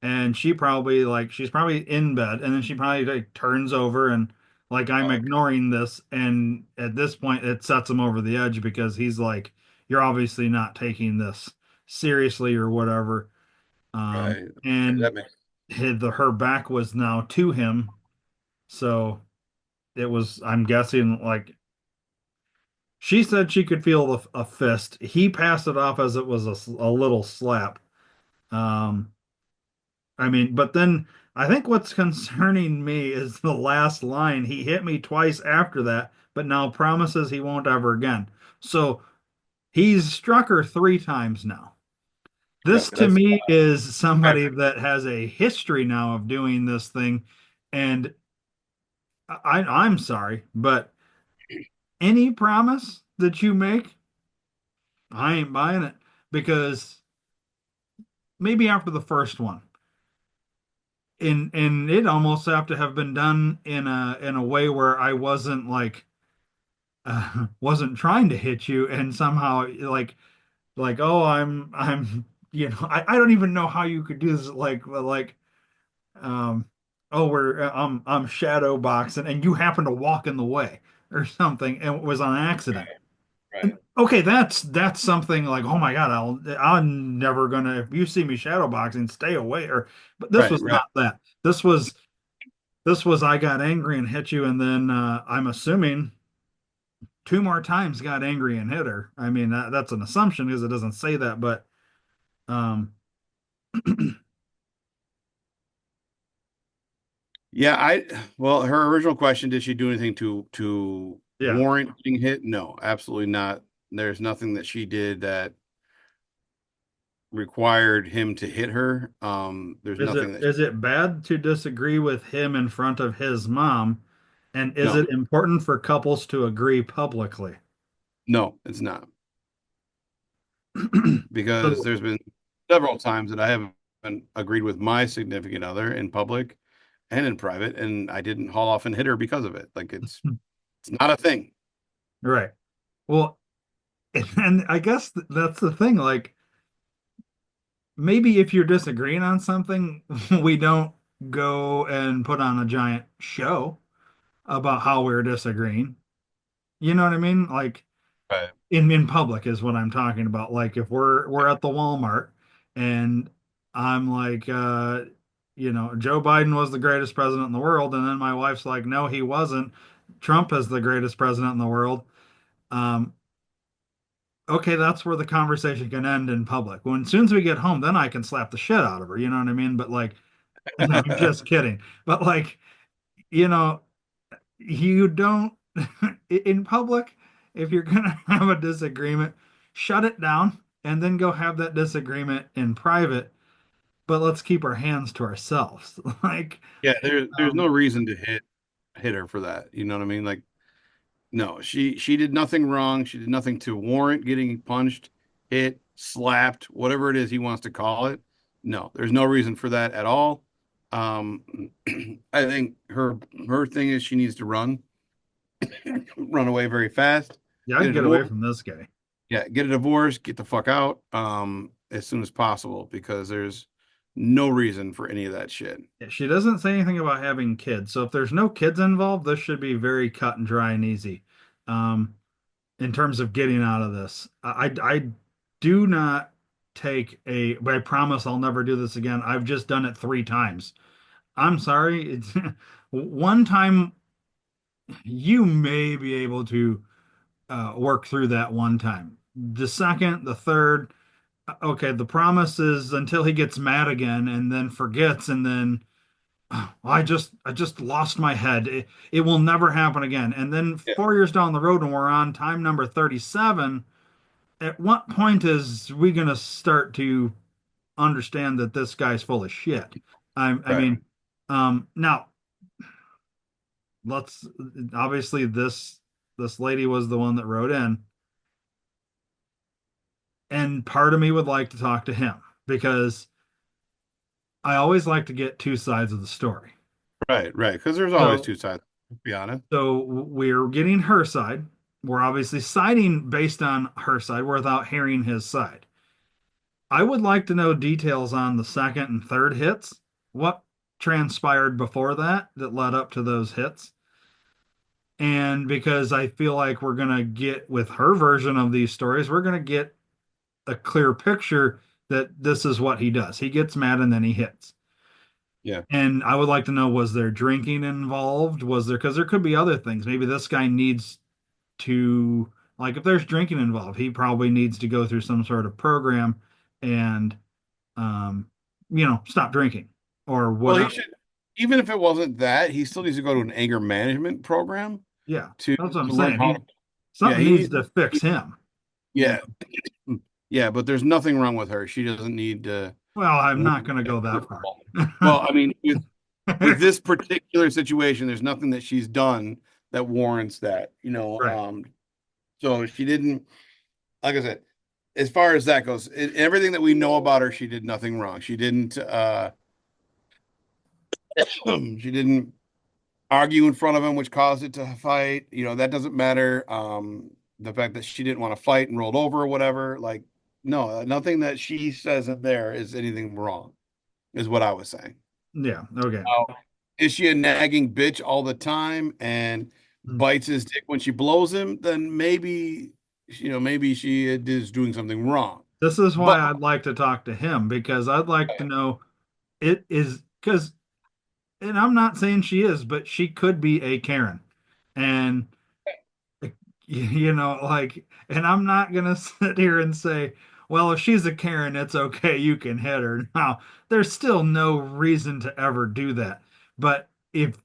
And she's probably in bed, and then she probably like turns over and like, I'm Oh, ignoring this, and at this point it sets him over the edge because he's like, you're obviously not taking this seriously or whatever. right. And That makes. her back was now to him, so it was, I'm guessing, like, she said she could feel a fist. He passed it off as it was a little slap. um I mean, but then I think what's concerning me is the last line. He hit me twice after that, but now promises he won't ever again. So he's struck her three times now. Right. This to That's me is somebody pattern. that has a history now of doing this thing. And I'm sorry, but any promise that you make, I ain't buying it, because maybe after the first one, and it almost have to have been done in a way where I wasn't like, wasn't trying to hit you, and somehow like, oh, I'm I don't even know how you could do this, like, um oh, I'm shadow boxing and you happen to walk in the way or something, and it was on accident. Right. And Right. okay, that's something like, oh my God, I'm never gonna, if you see me shadow boxing, stay away. Or but this Right. was Right. not that. This was I got angry and hit you, and then I'm assuming two more times got angry and hit her. I mean, that's an assumption because it doesn't say that, but um, Yeah, well, her original question, did she do anything to yeah. warrant being hit? No, absolutely not. There's nothing that she did that required him to hit her. There's Is it nothing that is it bad to disagree with him in front of his mom? And is no, it important for couples to agree publicly? no, it's not. Because So, there's been several times that I haven't agreed with my significant other in public and in private, and I didn't haul off and hit her because of it. Like it's not a thing. right. Well, and I guess that's the thing. Like, maybe if you're disagreeing on something, we don't go and put on a giant show about how we're disagreeing. You know what I mean? Like, Right. in public is what I'm talking about. Like, if we're at the Walmart and I'm like, Joe Biden was the greatest president in the world, and then my wife's like, no, he wasn't. Trump is the greatest president in the world. Um, okay, that's where the conversation can end in public. When as soon as we get home, then I can slap the shit out of her. You know what I mean? But like, I'm just kidding. But like, you know, you don't in public, if you're gonna have a disagreement, shut it down and then go have that disagreement in private, but let's keep our hands to ourselves. Like, Yeah, there's no um reason to hit her for that. You know what I mean? Like, no, she did nothing wrong. She did nothing to warrant getting punched, hit, slapped, whatever it is he wants to call it. No, there's no reason for that at all. Um, I think her thing is she needs to run away very fast, yeah, get I'd a get away divorce. from this guy. Yeah, get a divorce, get the fuck out, as soon as possible because there's No reason for any of that shit. She doesn't say anything about having kids. So if there's no kids involved, this should be very cut and dry and easy. Um, in terms of getting out of this. I do not take a, but I promise I'll never do this again. I've just done it 3 times. I'm sorry. It's one time you may be able to work through that one time. The second, the third, okay, the promise is until he gets mad again and then forgets and then I just lost my head. It will never happen again. And then Yeah, 4 years down the road when we're on time number 37, at what point is we going to start to understand that this guy's full of shit? I right, mean, now let's obviously this lady was the one that wrote in, and part of me would like to talk to him because I always like to get two sides of the story. right. Because there's always So, two sides, to be honest. so we're getting her side. We're obviously siding based on her side without hearing his side. I would like to know details on the second and third hits. What transpired before that that led up to those hits? And because I feel like we're going to get with her version of these stories, we're going to get a clear picture that this is what he does. He gets mad and then he hits. Yeah, And I would like to know, was there drinking involved? Was there, because there could be other things. Maybe this guy needs to, like, if there's drinking involved, he probably needs to go through some sort of program and um, stop drinking or well, what. he should, even if it wasn't that, he still needs to go to an anger management program Yeah, to that's what I'm learn saying. how. Yeah, Something needs to fix him. yeah, yeah, but there's nothing wrong with her. She doesn't need to. Well, I'm not going to go that far. Well, I mean, with this particular situation, there's nothing that she's done that warrants that, Right. so she didn't, like I said, as far as that goes, everything that we know about her, she did nothing wrong. She didn't, she didn't argue in front of him, which caused it to fight. That doesn't matter. The fact that she didn't want to fight and rolled over or whatever, like, no, nothing that she says in there is anything wrong, is what I was saying. Yeah. Okay. Now, is she a nagging bitch all the time and bites his dick when she blows him? Then maybe she is doing something wrong. This is But why I'd like to talk to him because I'd like to know it is because, and I'm not saying she is, but she could be a Karen. And like, and I'm not gonna sit here and say, well, if she's a Karen, it's okay, you can hit her. Now, there's still no reason to ever do that. But if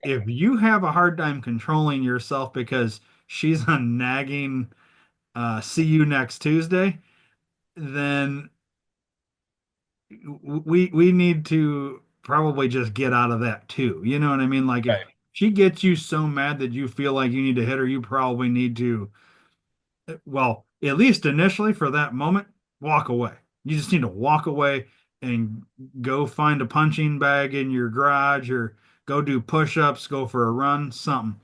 you have a hard time controlling yourself because she's a nagging, see you next Tuesday, then we need to probably just get out of that too. You know what I mean? Like if right, she gets you so mad that you feel like you need to hit her, you probably need to, well, at least initially for that moment, walk away. You just need to walk away and go find a punching bag in your garage or go do push-ups, go for a run, something.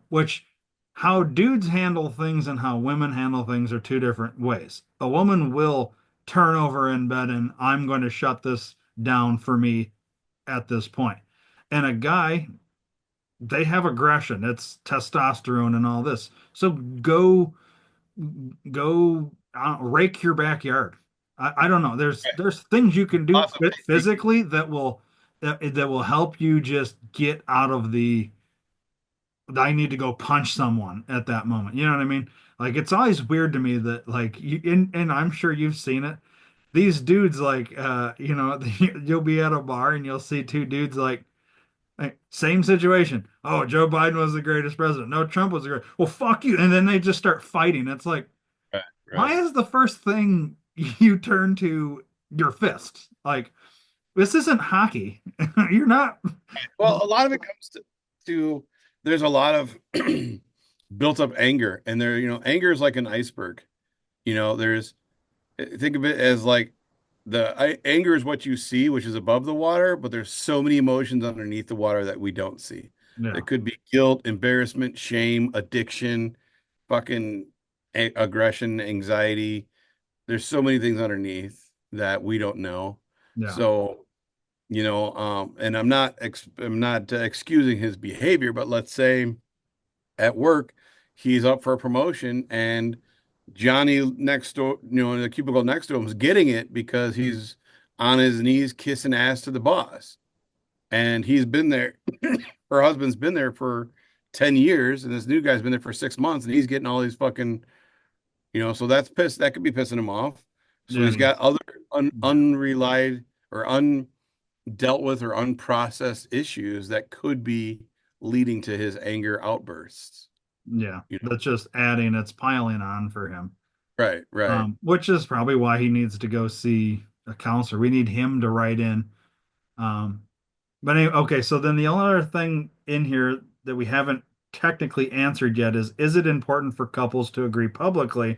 Which how dudes handle things and how women handle things are two different ways. A woman will turn over in bed and I'm going to shut this down for me at this point. And a guy, they have aggression. It's testosterone and all this. So go rake your backyard. I don't know. There's things you can do possibly. physically that will help you just get out of the I need to go punch someone at that moment. You know what I mean? Like it's always weird to me that like and I'm sure you've seen it. These dudes like you'll be at a bar and you'll see two dudes like same situation. Oh, Joe Biden was the greatest president. No, Trump was the great. Well, fuck you. And then they just start fighting. It's like, Right, why right. is the first thing you turn to your fist? Like, this isn't hockey. You're not. Well, a lot of it comes to there's a lot of built up anger, and anger is like an iceberg. There's think of it as like anger is what you see, which is above the water, but there's so many emotions underneath the water that we don't see. There Yeah. could be guilt, embarrassment, shame, addiction, fucking aggression, anxiety. There's so many things underneath that we don't know. Yeah. So, and I'm not excusing his behavior, but let's say at work he's up for a promotion and Johnny next door, in the cubicle next to him is getting it because he's on his knees kissing ass to the boss. And he's been there, her husband's been there for 10 years, and this new guy's been there for 6 months, and he's getting all these fucking, so that's piss that could be pissing him off. So he's And got other yeah. unrelied or undealt with or unprocessed issues that could be leading to his anger outbursts. Yeah. You know, That's just adding, it's piling on for him. right, right. Which is probably why he needs to go see a counselor. We need him to write in. Um, but anyway, okay, so then the only other thing in here that we haven't technically answered yet is it important for couples to agree publicly?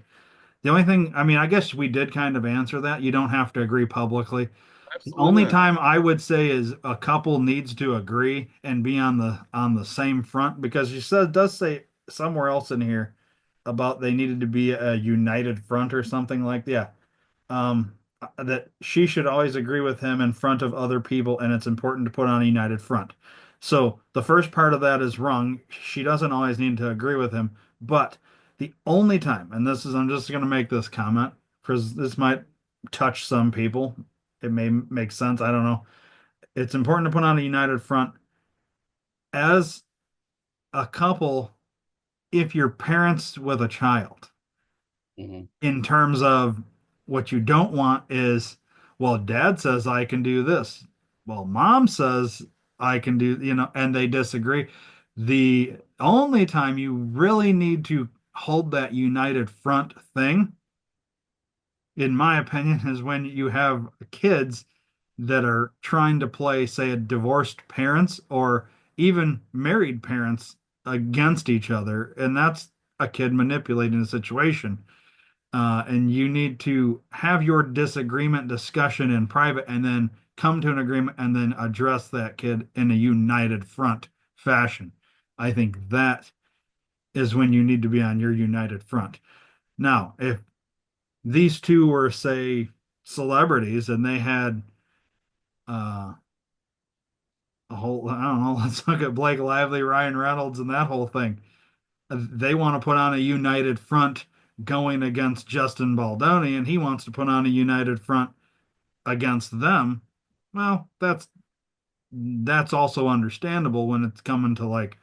The only thing, I mean, I guess we did kind of answer that. You don't have to agree publicly. The Absolutely only not. time I would say is a couple needs to agree and be on the same front because she says does say somewhere else in here about they needed to be a united front or something like that. Yeah. That she should always agree with him in front of other people, and it's important to put on a united front. So the first part of that is wrong. She doesn't always need to agree with him, but the only time, and this is, I'm just going to make this comment because this might touch some people. It may make sense. I don't know. It's important to put on a united front as a couple if you're parents with a child. Mhm. In terms of what you don't want is, well, dad says I can do this. Well, mom says I can do, and they disagree. The only time you really need to hold that united front thing, in my opinion, is when you have kids that are trying to play, say, a divorced parents or even married parents against each other. And that's a kid manipulating the situation. And you need to have your disagreement discussion in private and then come to an agreement and then address that kid in a united front fashion. I think that is when you need to be on your united front. Now, if these two were, say, celebrities and they had uh, a whole, I don't know, let's look at Blake Lively, Ryan Reynolds, and that whole thing. They want to put on a united front going against Justin Baldoni, and he wants to put on a united front against them. Well, that's also understandable when it's coming to like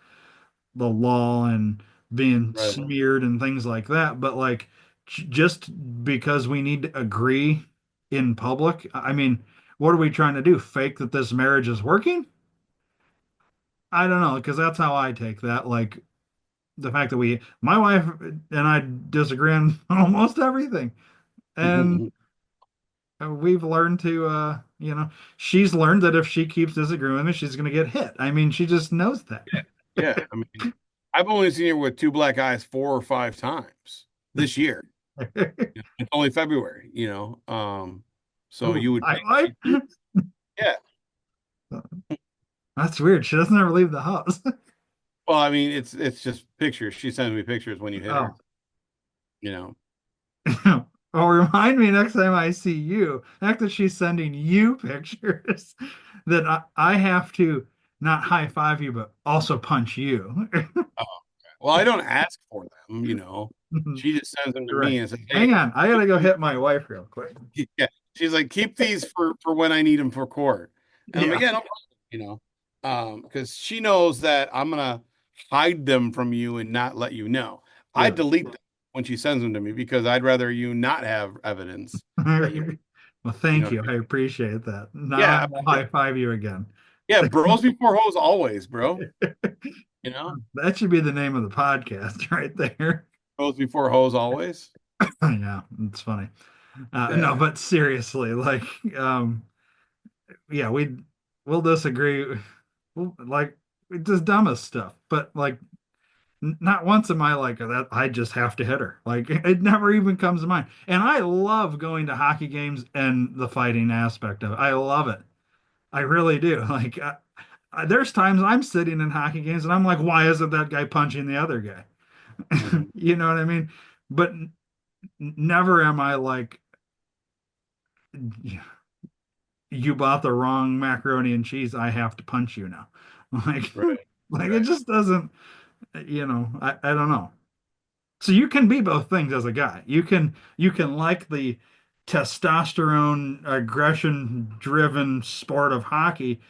the law and being Right. smeared and things like that. But like just because we need to agree in public, I mean, what are we trying to do? Fake that this marriage is working? I don't know, because that's how I take that. Like the fact that my wife and I disagree on almost everything. And we've learned to, she's learned that if she keeps disagreeing with me, she's going to get hit. I mean, she just knows that. Yeah. I mean, I've only seen her with two black eyes 4 or 5 times this year. It's only February. So Ooh, you would I think like. yeah. That's weird. She doesn't ever leave the house. Well, I mean, it's just pictures. She sends me pictures when you hit her, Oh. you know. Well, remind me next time I see you, after she's sending you pictures, that I have to not high five you, but also punch you. Oh, well, I don't ask for them. She just sends them to You're right. me and says, "Hey, Hang on, I keep gotta go these." hit my wife real quick. Yeah. She's like, "Keep these for when I need them for court." And I'm like, Yeah, "Yeah, no problem," because she knows that I'm gonna hide them from you and not let you know. I yeah. delete them when she sends them to me because I'd rather you not have evidence that Well, you thank know what you. I I mean? appreciate that. Now I Yeah, will high five you again. yeah, bros before hoes always, bro. You know, That should be the name of the podcast right there. bros before hoes always. Yeah, it's funny. No, Yeah. but seriously, like, yeah, we'll disagree. Like, just dumbest stuff. But like, not once am I like that. I just have to hit her. Like, it never even comes to mind. And I love going to hockey games and the fighting aspect of it. I love it. I really do. Like, there's times I'm sitting in hockey games and I'm like, why isn't that guy punching the other guy? Mhm. You know what I mean? But never am I like, you bought the wrong macaroni and cheese, I have to punch you now. Like, Right. like it Right. just doesn't, I don't know. So you can be both things as a guy. You can like the testosterone aggression driven sport of hockey,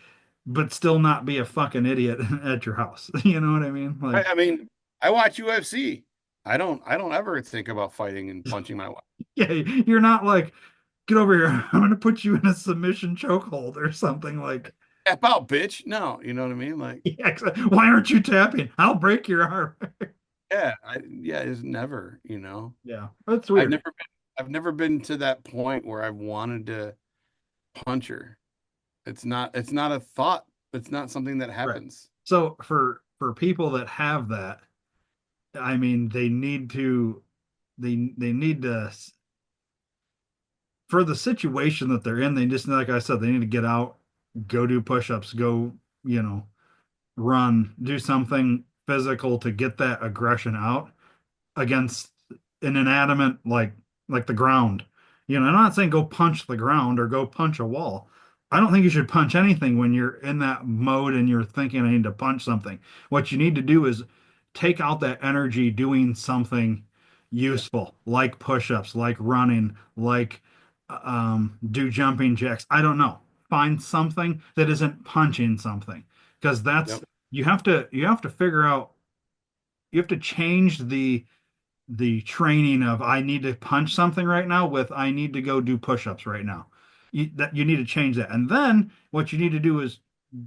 but still not be a fucking idiot at your house. You know what I mean? Like, I mean, I watch UFC. I don't ever think about fighting and punching my wife. yeah, you're not like, get over here. I'm gonna put you in a submission chokehold or something like, Tap out, bitch. No, you know what I mean? Like, yeah, why aren't you tapping? I'll break your arm. yeah, it's never. Yeah, that's I've weird. never been I've never been to that point where I've wanted to punch her. It's not a thought. It's not something that Right. happens. So for people that have that, I mean, they need to, for the situation that they're in, they just, like I said, they need to get out, go do push-ups, go, you know, run, do something physical to get that aggression out against an inanimate like the ground. I'm not saying go punch the ground or go punch a wall. I don't think you should punch anything when you're in that mode and you're thinking I need to punch something. What you need to do is take out that energy doing something Yeah. useful, like push-ups, like running, like do jumping jacks. I don't know. Find something that isn't punching something because that's Yep. you have to figure out you have to change the training of I need to punch something right now with I need to go do push-ups right now. You need to change that. And then what you need to do is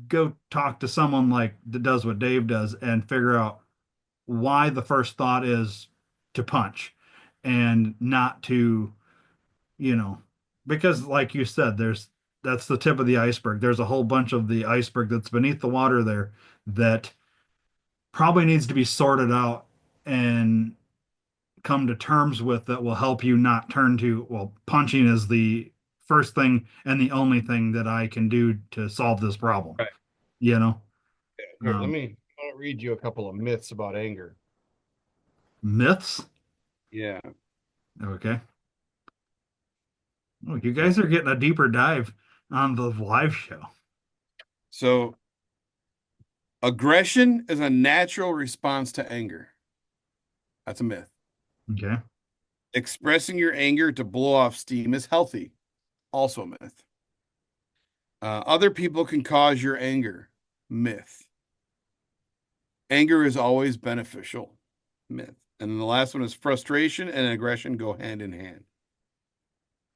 go talk to someone like that does what Dave does and figure out why the first thought is to punch and not to, you know, because like you said, that's the tip of the iceberg. There's a whole bunch of the iceberg that's beneath the water there that probably needs to be sorted out and come to terms with that will help you not turn to, well, punching is the first thing and the only thing that I can do to solve this problem, Right. you know? Here, Um, I'll read you a couple of myths about anger. Myths. Yeah. Okay. Oh, you Yeah. guys are getting a deeper dive on the live show. So aggression is a natural response to anger. That's a myth. Okay. Expressing your anger to blow off steam is healthy. Also a myth. Other people can cause your anger. Myth. Anger is always beneficial. Myth. And then the last one is frustration and aggression go hand in hand.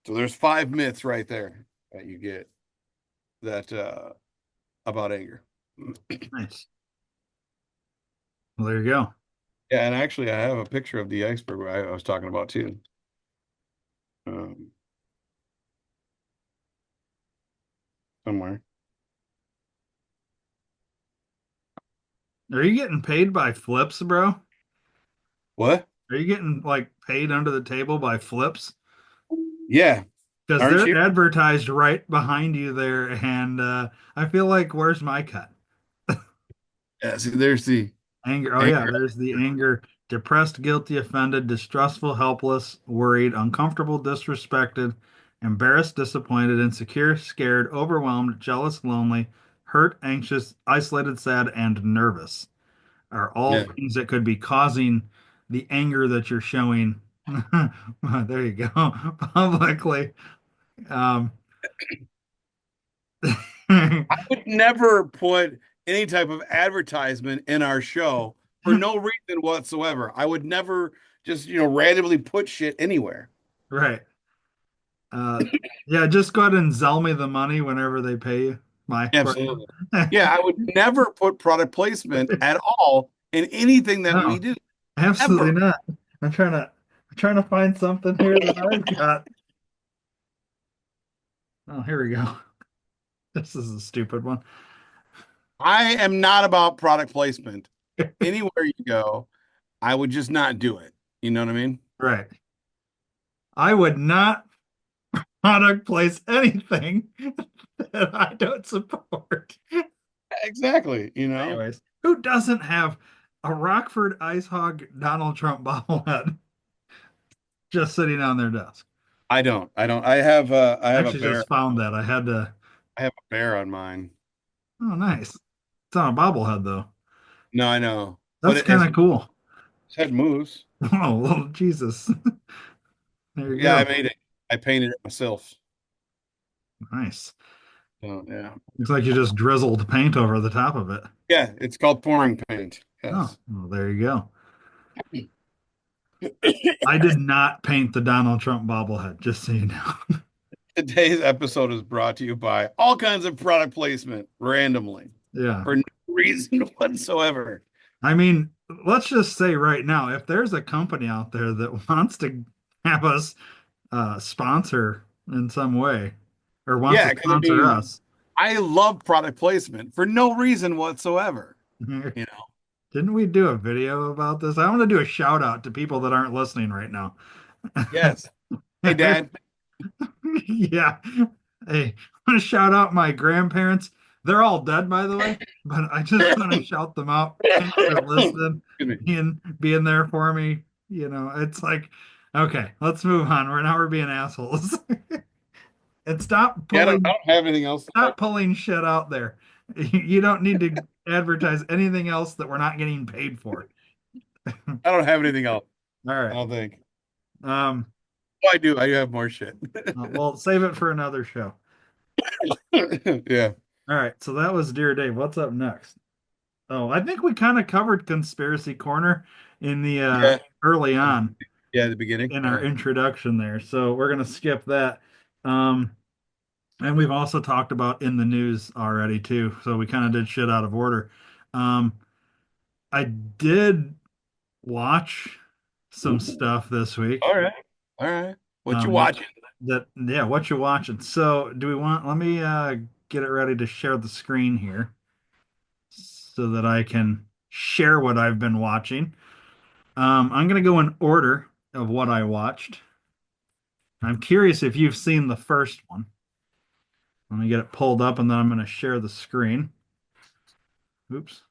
So there's five myths right there that you get that about anger. Nice. Well, there you go. Yeah, and actually I have a picture of the iceberg I was talking about too. Um, somewhere. Are you getting paid by flips, bro? What? Are you getting like paid under the table by flips? Yeah, Because aren't they're you? advertised right behind you there, and I feel like, where's my cut? Yeah, see, there's the Anger. Oh yeah, anger. there's the anger. Depressed, guilty, offended, distrustful, helpless, worried, uncomfortable, disrespected, embarrassed, disappointed, insecure, scared, overwhelmed, jealous, lonely, hurt, anxious, isolated, sad, and nervous are all Yeah. things that could be causing the anger that you're showing. There you go. Publicly. Um, I would never put any type of advertisement in our show for no reason whatsoever. I would never just, randomly put shit anywhere. right. Uh, yeah, just go ahead and sell me the money whenever they pay you. My question. Absolutely. Yeah, I would never put product placement at all in anything that we No, do, absolutely ever. not. I'm trying to find something here that I've got. Oh, here we go. This is a stupid one. I am not about product placement. Anywhere you go, I would just not do it. You know what I mean? Right. I would not product place anything that I don't support. Exactly. Anyways, who doesn't have a Rockford Ice Hog Donald Trump bobblehead just sitting on their desk? I don't. I have I a actually pair. just found that. I had to. I have a bear on mine. Oh, nice. It's on a bobblehead though. No, I know, but That's kind of cool. its head moves. Oh, well, Jesus. There you Yeah, I go. made it. I painted it myself. Nice. So yeah, Looks like you just drizzled paint over the top of it. yeah, it's called pouring paint. Oh, Yes. well, there you go. I did not paint the Donald Trump bobblehead, just so you know. Today's episode is brought to you by all kinds of product placement randomly Yeah. for no reason whatsoever. I mean, let's just say right now, if there's a company out there that wants to have us sponsor in some way or wants to Yeah, because I sponsor mean, us, I love product placement for no reason whatsoever. You know, didn't we do a video about this? I want to do a shout out to people that aren't listening right now. yes. Hey, Dad. Yeah. Hey, I want to shout out my grandparents. They're all dead, by the way, but I just want to shout them out. Thanks for Excuse listening, me. being there for me. It's like, okay, let's move on. We're being assholes. And Yeah, I don't have anything else to say. stop pulling shit out there. You don't need to advertise anything else that we're not getting paid for. I don't have anything else. All I right. don't think. Um, Oh, I do. I do have more shit. well, save it for another show. Yeah. All right. So that was Dear Dave. What's up next? Oh, I think we kind of covered Conspiracy Corner in the Yeah. early on Yeah, at the beginning. in our Yeah. introduction there. So we're gonna skip that. Um, and we've also talked about in the news already too. So we kind of did shit out of order. Um, I did watch some stuff this week. All right. All right. What you That watching? yeah, what you watching? So do we want? Let me get it ready to share the screen here so that I can share what I've been watching. I'm gonna go in order of what I watched. I'm curious if you've seen the first one. Let me get it pulled up and then I'm gonna share the screen. Oops.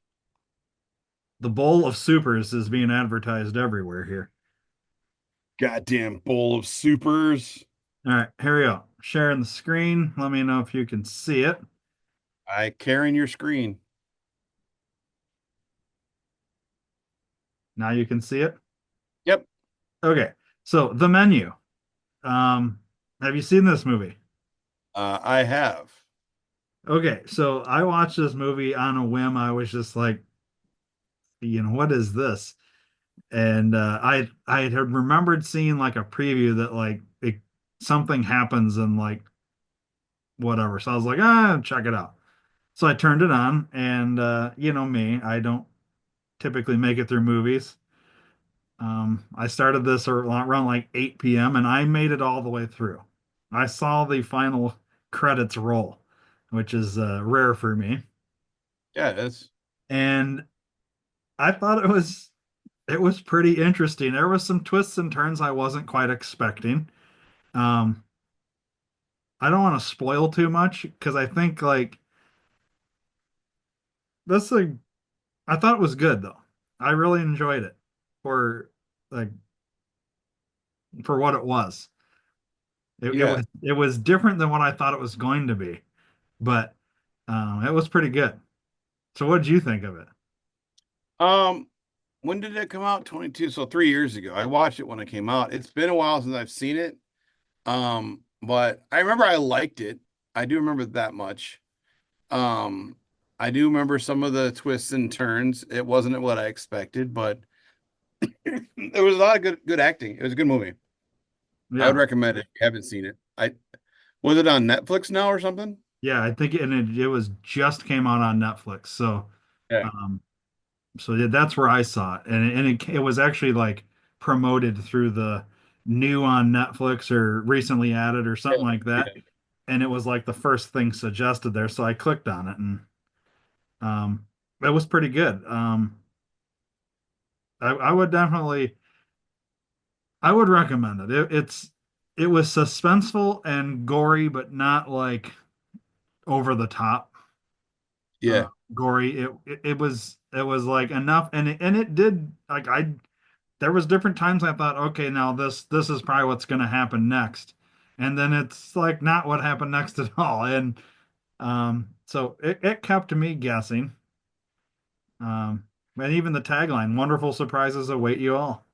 The Bowl of Supers is being advertised everywhere here. Goddamn bowl of supers. All right, here we go. Sharing the screen. Let me know if you can see it. I carrying your screen. Now you can see it. Yep. Okay. So the menu. Have you seen this movie? I have. Okay, so I watched this movie on a whim. I was just like, what is this? And I had remembered seeing like a preview that something happens and like whatever. So I was like, check it out. So I turned it on, and you know me, I don't typically make it through movies. I started this around like 8 p.m. and I made it all the way through. I saw the final credits roll, which is rare for me. Yeah, that's And I thought it was pretty interesting. There was some twists and turns I wasn't quite expecting. Um, I don't want to spoil too much because I think like that's like I thought it was good though. I really enjoyed it for like for what it was. It yeah. was different than what I thought it was going to be, but it was pretty good. So what did you think of it? Um, when did it come out? 22, so 3 years ago. I watched it when it came out. It's been a while since I've seen it. But I remember I liked it. I do remember that much. Um, I do remember some of the twists and turns. It wasn't what I expected, but there was a lot of good acting. It was a good movie. I would Yeah, recommend it if you haven't seen it. I was it on Netflix now or something? yeah, I think it was just came out on Netflix. Yeah. Um, so yeah, that's where I saw it, and it was actually like promoted through the new on Netflix or recently added or something like that, Yeah. and it was like the first thing suggested there, so I clicked on it, and um, it was pretty good. I would definitely, I would recommend it. It was suspenseful and gory, but not like over the top uh, Yeah. gory. It was like enough, and it did like I there was different times I thought, okay, now this is probably what's going to happen next, and then it's like not what happened next at all. And So it kept me guessing. And even the tagline, wonderful surprises await you all.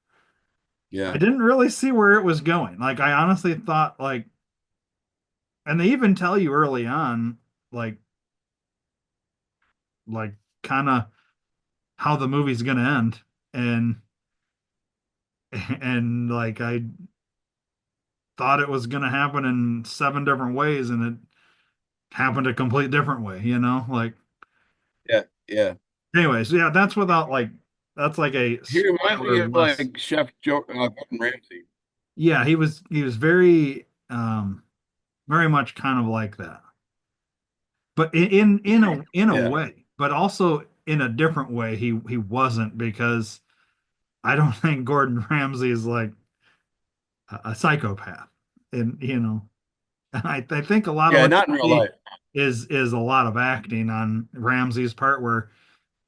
I Yeah. didn't really see where it was going. Like I honestly thought like, and they even tell you early on, like like kind of how the movie's gonna end. And and like I thought it was gonna happen in seven different ways, and it happened a complete different way, you know? Like Yeah. Yeah. anyways, yeah, that's without like that's like a He reminds me spoiler of less. like Chef Joe Gordon Ramsay. Yeah, he was very much kind of like that. But in a Yeah. way, but also in a different way, he wasn't because I don't think Gordon Ramsay is like a psychopath. And I think a lot of Yeah. what Not in you real see life. is a lot of acting on Ramsay's part, where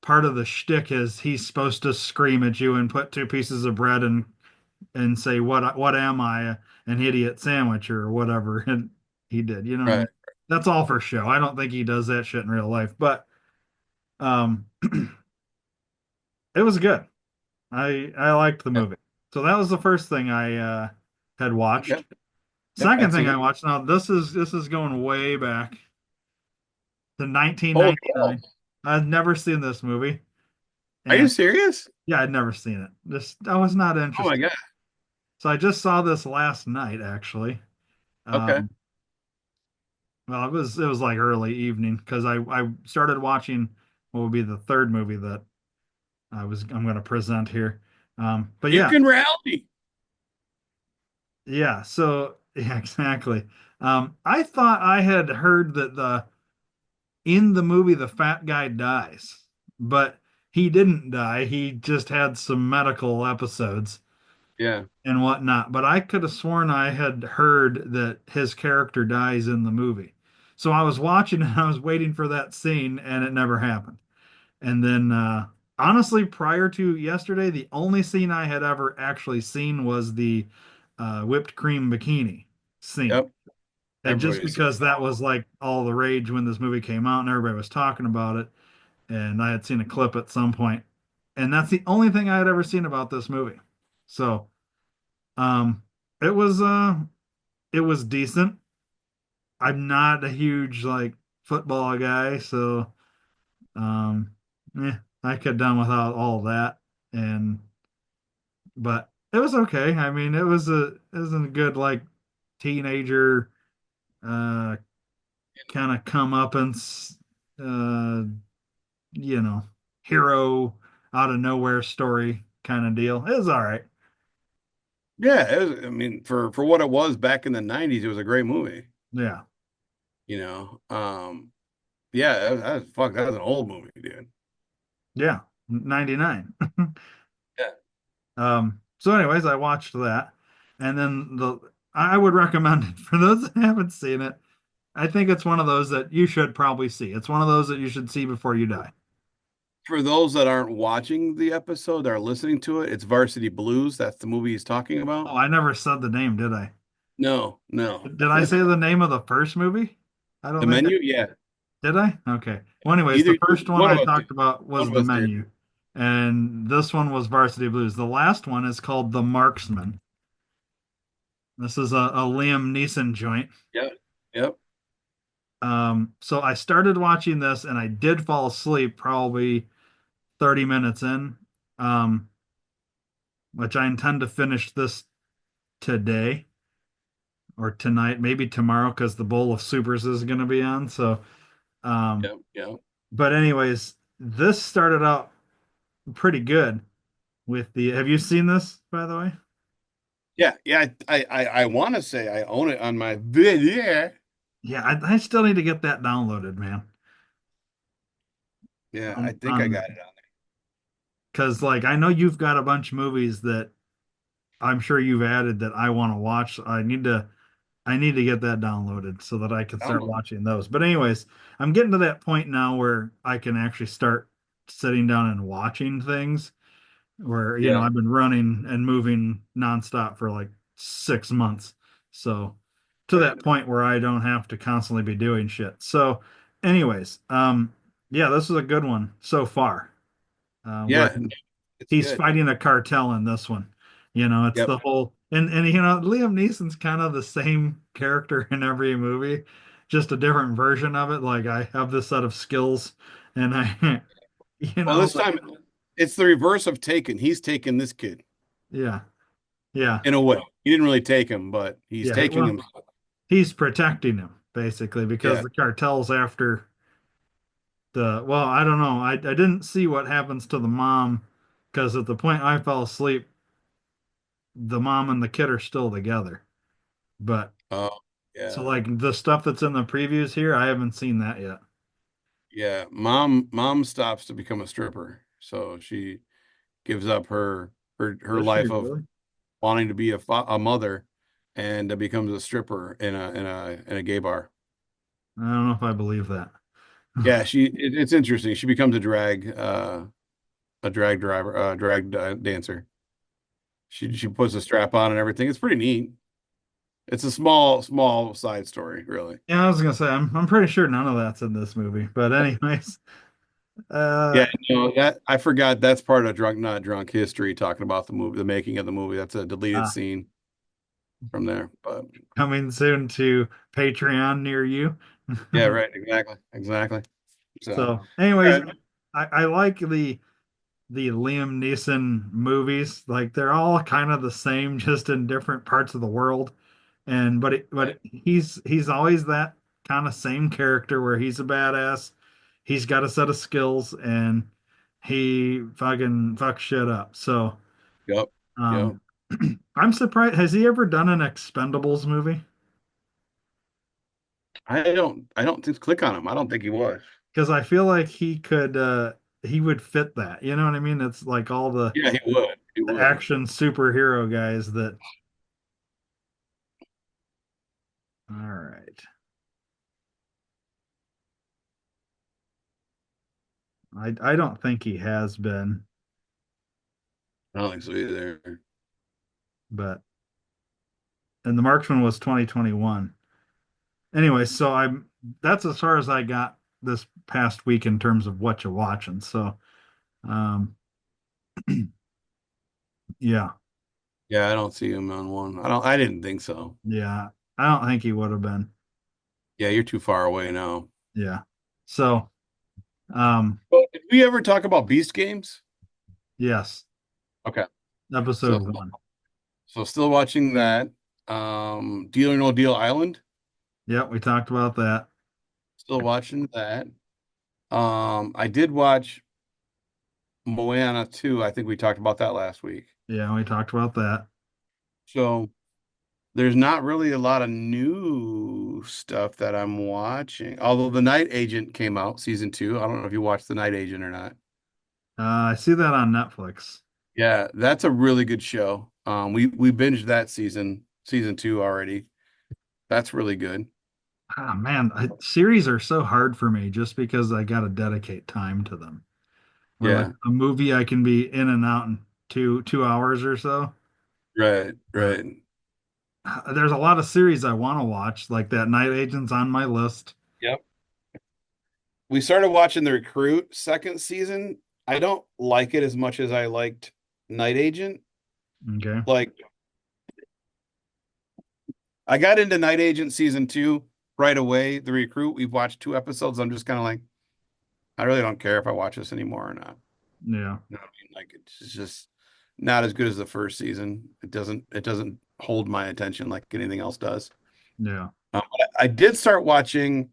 part of the shtick is he's supposed to scream at you and put two pieces of bread and say what am I, an idiot sandwich or whatever, and he did. You know what I Right. mean? That's all for show. I don't think he does that shit in real life, but um, it was good. I liked the Yeah. movie. So that was the first thing I had watched. Yep. Yep. Second I'd thing seen I it. watched. Now this is going way back to Holy cow. 1999. I've never seen this movie, Are you and serious? yeah, I'd never seen it. Just I was not Oh my interested. God. So I just saw this last night, actually. Okay. Um, well, it was like early evening because I started watching what would be the third movie that I'm going to present here. But yeah, Puking reality. yeah. So yeah, exactly. I thought I had heard that the in the movie the fat guy dies, but he didn't die. He just had some medical episodes Yeah. and whatnot. But I could have sworn I had heard that his character dies in the movie. So I was watching and I was waiting for that scene, and it never happened. And then, honestly, prior to yesterday, the only scene I had ever actually seen was the whipped cream bikini scene. Yep. And just Everybody's seen because that that was like all the rage when this movie came out and everybody was talking about it, and I had seen a clip at some point, and that's the only thing I had ever seen about this movie. So, um, it was it was decent. I'm not a huge like football guy, so um, I could have done without all that, and but it was okay. I mean, it was a good like teenager uh kind of come up and you know hero out of nowhere story kind of deal. It was all right. Yeah, it was, I mean, for what it was back in the 90s, it was a great movie, Yeah, you know. Yeah, that was an old movie, dude. yeah, 99. Yeah. So anyways, I watched that, and then I would recommend it for those that haven't seen it. I think it's one of those that you should probably see. It's one of those that you should see before you die. For those that aren't watching the episode, that are listening to it, it's Varsity Blues. That's the movie he's talking Oh, about. I never said the name, did I? No, no. Did I say the name of the first movie? I don't The think I menu, yeah. did. I? Okay. Well, anyways, Either the first one one I of us did. talked about One was of The us did. Menu, and this one was Varsity Blues. The last one is called The Marksman. This is a Liam Neeson joint. Yep. Yep. So I started watching this and I did fall asleep probably 30 minutes in, um, which I intend to finish this today or tonight, maybe tomorrow, because the bowl of supers is going to be on. So, um, Yep. Yep. but anyways, this started out pretty good with the. Have you seen this, by the way? Yeah. Yeah. I want to say I own it on my video. Yeah, I still need to get that downloaded, man. Yeah, I think I On got it on because like I know you've got a bunch of movies that I'm sure you've added that I want to watch. I need to get that downloaded so that I can there. start Download. watching those. But anyways, I'm getting to that point now where I can actually start sitting down and watching things where, Yeah. I've been running and moving nonstop for like 6 months. So to Right. that point where I don't have to constantly be doing shit. So anyways, yeah, this is a good one so far. Where Yeah, it's he's good. fighting a cartel in this one. It's Yep. the whole and Liam Neeson's kind of the same character in every movie, just a different version of it. Like I have this set of skills and I Well, this like time it's the reverse of Taken. He's taken this kid yeah, yeah, in a way. He didn't really take him, but he's yeah. taking Well, him. he's protecting him basically because Yeah. the cartel's after well, I don't know. I didn't see what happens to the mom because at the point I fell asleep, the mom and the kid are still together. But Oh, so yeah. like the stuff that's in the previews here, I haven't seen that yet. Yeah. Mom stops to become a stripper. So she gives up her Does she life of really? wanting to be a mother and becomes a stripper in a gay bar. I don't know if I believe that. Yeah, it's interesting. She becomes a drag driver, drag dancer. She puts a strap on and everything. It's pretty neat. It's a small side story, really. Yeah, I was gonna say I'm pretty sure none of that's in this movie. But anyways, Yeah, uh that I forgot that's part of Drunk Not Drunk history, talking about the movie, the making of the movie. That's a deleted uh scene from there. But coming soon to Patreon near you. yeah, right, exactly. So, all So anyways, right. I like the Liam Neeson movies. Like they're all kind of the same, just in different parts of the world. And but he's always that kind of same character where he's a badass. He's got a set of skills and he fucking fucks shit up. So Yep, yep. um I'm surprised. Has he ever done an Expendables movie? I don't think click on him. I don't think he was. Because I feel like he would fit that. You know what I mean? It's like all Yeah, he would. He the would. action superhero guys that all right. I don't think he has been, I don't think so either. but and the Marksman was 2021. Anyway, so I'm that's as far as I got this past week in terms of what you're watching. So um yeah, Yeah, I don't see him on one. I didn't think so. yeah. I don't think he would have been. Yeah, you're too far away now. Yeah. So um Well, did we ever talk about Beast Games? yes, Okay. episode So one. still watching that. Deal or No Deal Island. Yeah, we talked about that. Still watching that. I did watch Moana 2. I think we talked about that last week. Yeah, we talked about that. So there's not really a lot of new stuff that I'm watching. Although The Night Agent came out, season 2. I don't know if you watched The Night Agent or not. I see that on Netflix. Yeah, that's a really good show. We binged that season 2 already. That's really good. Ah, man, series are so hard for me just because I got to dedicate time to them. Where like Yeah, a movie I can be in and out in two hours or so. right, But right. there's a lot of series I want to watch, like that Night Agent's on my list. Yep. We started watching The Recruit second season. I don't like it as much as I liked Night Agent. Okay. Like I got into Night Agent season 2 right away. The Recruit, we've watched 2 episodes. I'm just kind of like, I really don't care if I watch this anymore or not. Yeah. You know what I mean? Like it's just not as good as the first season. It doesn't hold my attention like anything else does. Yeah. But I did start watching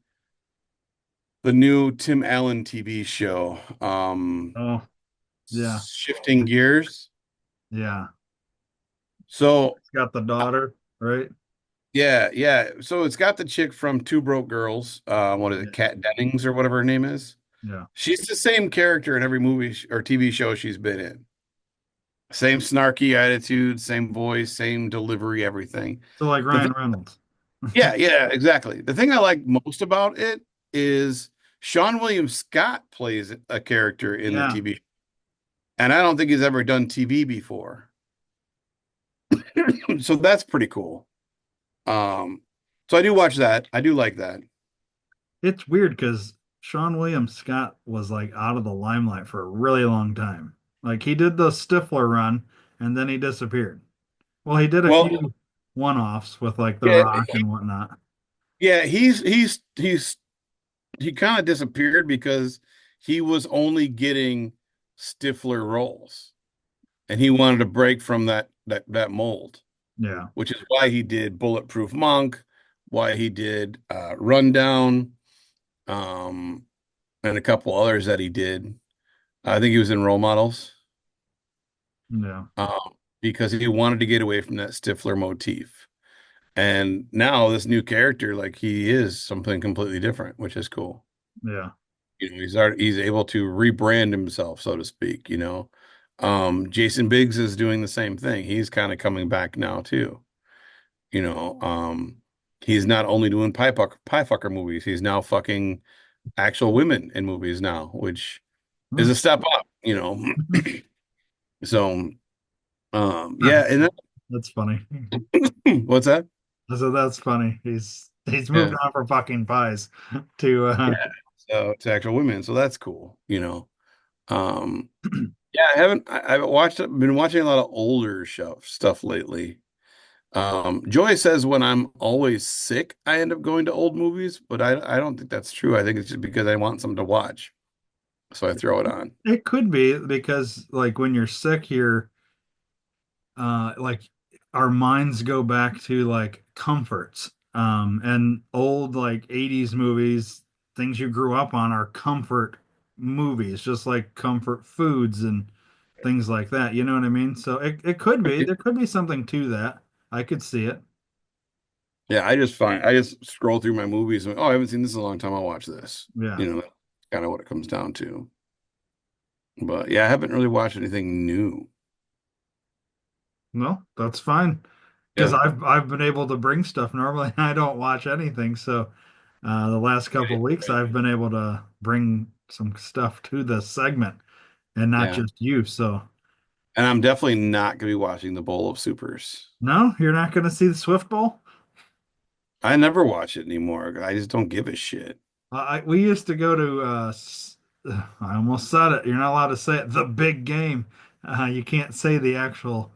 the new Tim Allen TV show, Oh, yeah. Shifting Gears. Yeah. So It's got the daughter, right? yeah, yeah. So it's got the chick from Two Broke Girls. What is Yeah. it, Kat Dennings or whatever her name is. Yeah. She's the same character in every movie or TV show she's been in. Same snarky attitude, same voice, same delivery, everything. So like The thing, Ryan Reynolds. yeah, yeah, exactly. The thing I like most about it is Sean William Scott plays a character in the Yeah. TV, and I don't think he's ever done TV before. So that's pretty cool. Um, so I do watch that. I do like that. It's weird because Sean William Scott was like out of the limelight for a really long time. Like he did the Stifler run and then he disappeared. Well, he did a Well, few one-offs with like The yeah, Rock and whatnot. yeah, he kind of disappeared because he was only getting Stifler roles, and he wanted to break from that mold, Yeah. which is why he did Bulletproof Monk, why he did Rundown, um, and a couple others that he did. I think he was in Role Models, Yeah. because he wanted to get away from that Stifler motif. And now this new character, like he is something completely different, which is cool. Yeah. He's able to rebrand himself, so to speak, you know. Jason Biggs is doing the same thing. He's kind of coming back now too. You know, he's not only doing pie fucker movies, he's now fucking actual women in movies now, which is Huh. a step up, you know. So, yeah, That's, and that's funny. then, what's that? So that's funny. He's moved Yeah, on from fucking pies to yeah. So it's actual women, so that's cool, you know. Um, yeah, I've been watching a lot of older stuff lately. Joy says when I'm always sick, I end up going to old movies, but I don't think that's true. I think it's just because I want something to watch, so I throw it on. it could be because like when you're sick, you're like our minds go back to like comforts. And old like 80s movies, things you grew up on are comfort movies, just like comfort foods and things like that. You know what I mean? So it could be, there could be something to that. I could see it. Yeah, I just scroll through my movies and oh, I haven't seen this in a long time. I'll watch this. Yeah. You know, that's kind of what it comes down to. But yeah, I haven't really watched anything new. No, that's fine. Because Yeah, I've been able to bring stuff. Normally I don't watch anything. So the last couple of weeks I've been able to bring some stuff to the segment and not yeah. just you. So And I'm definitely not gonna be watching the Bowl of Supers. no, you're not going to see the Swift Bowl. I never watch it anymore. I just don't give a shit. We used to go to I almost said it. You're not allowed to say it. The big game. You can't say the actual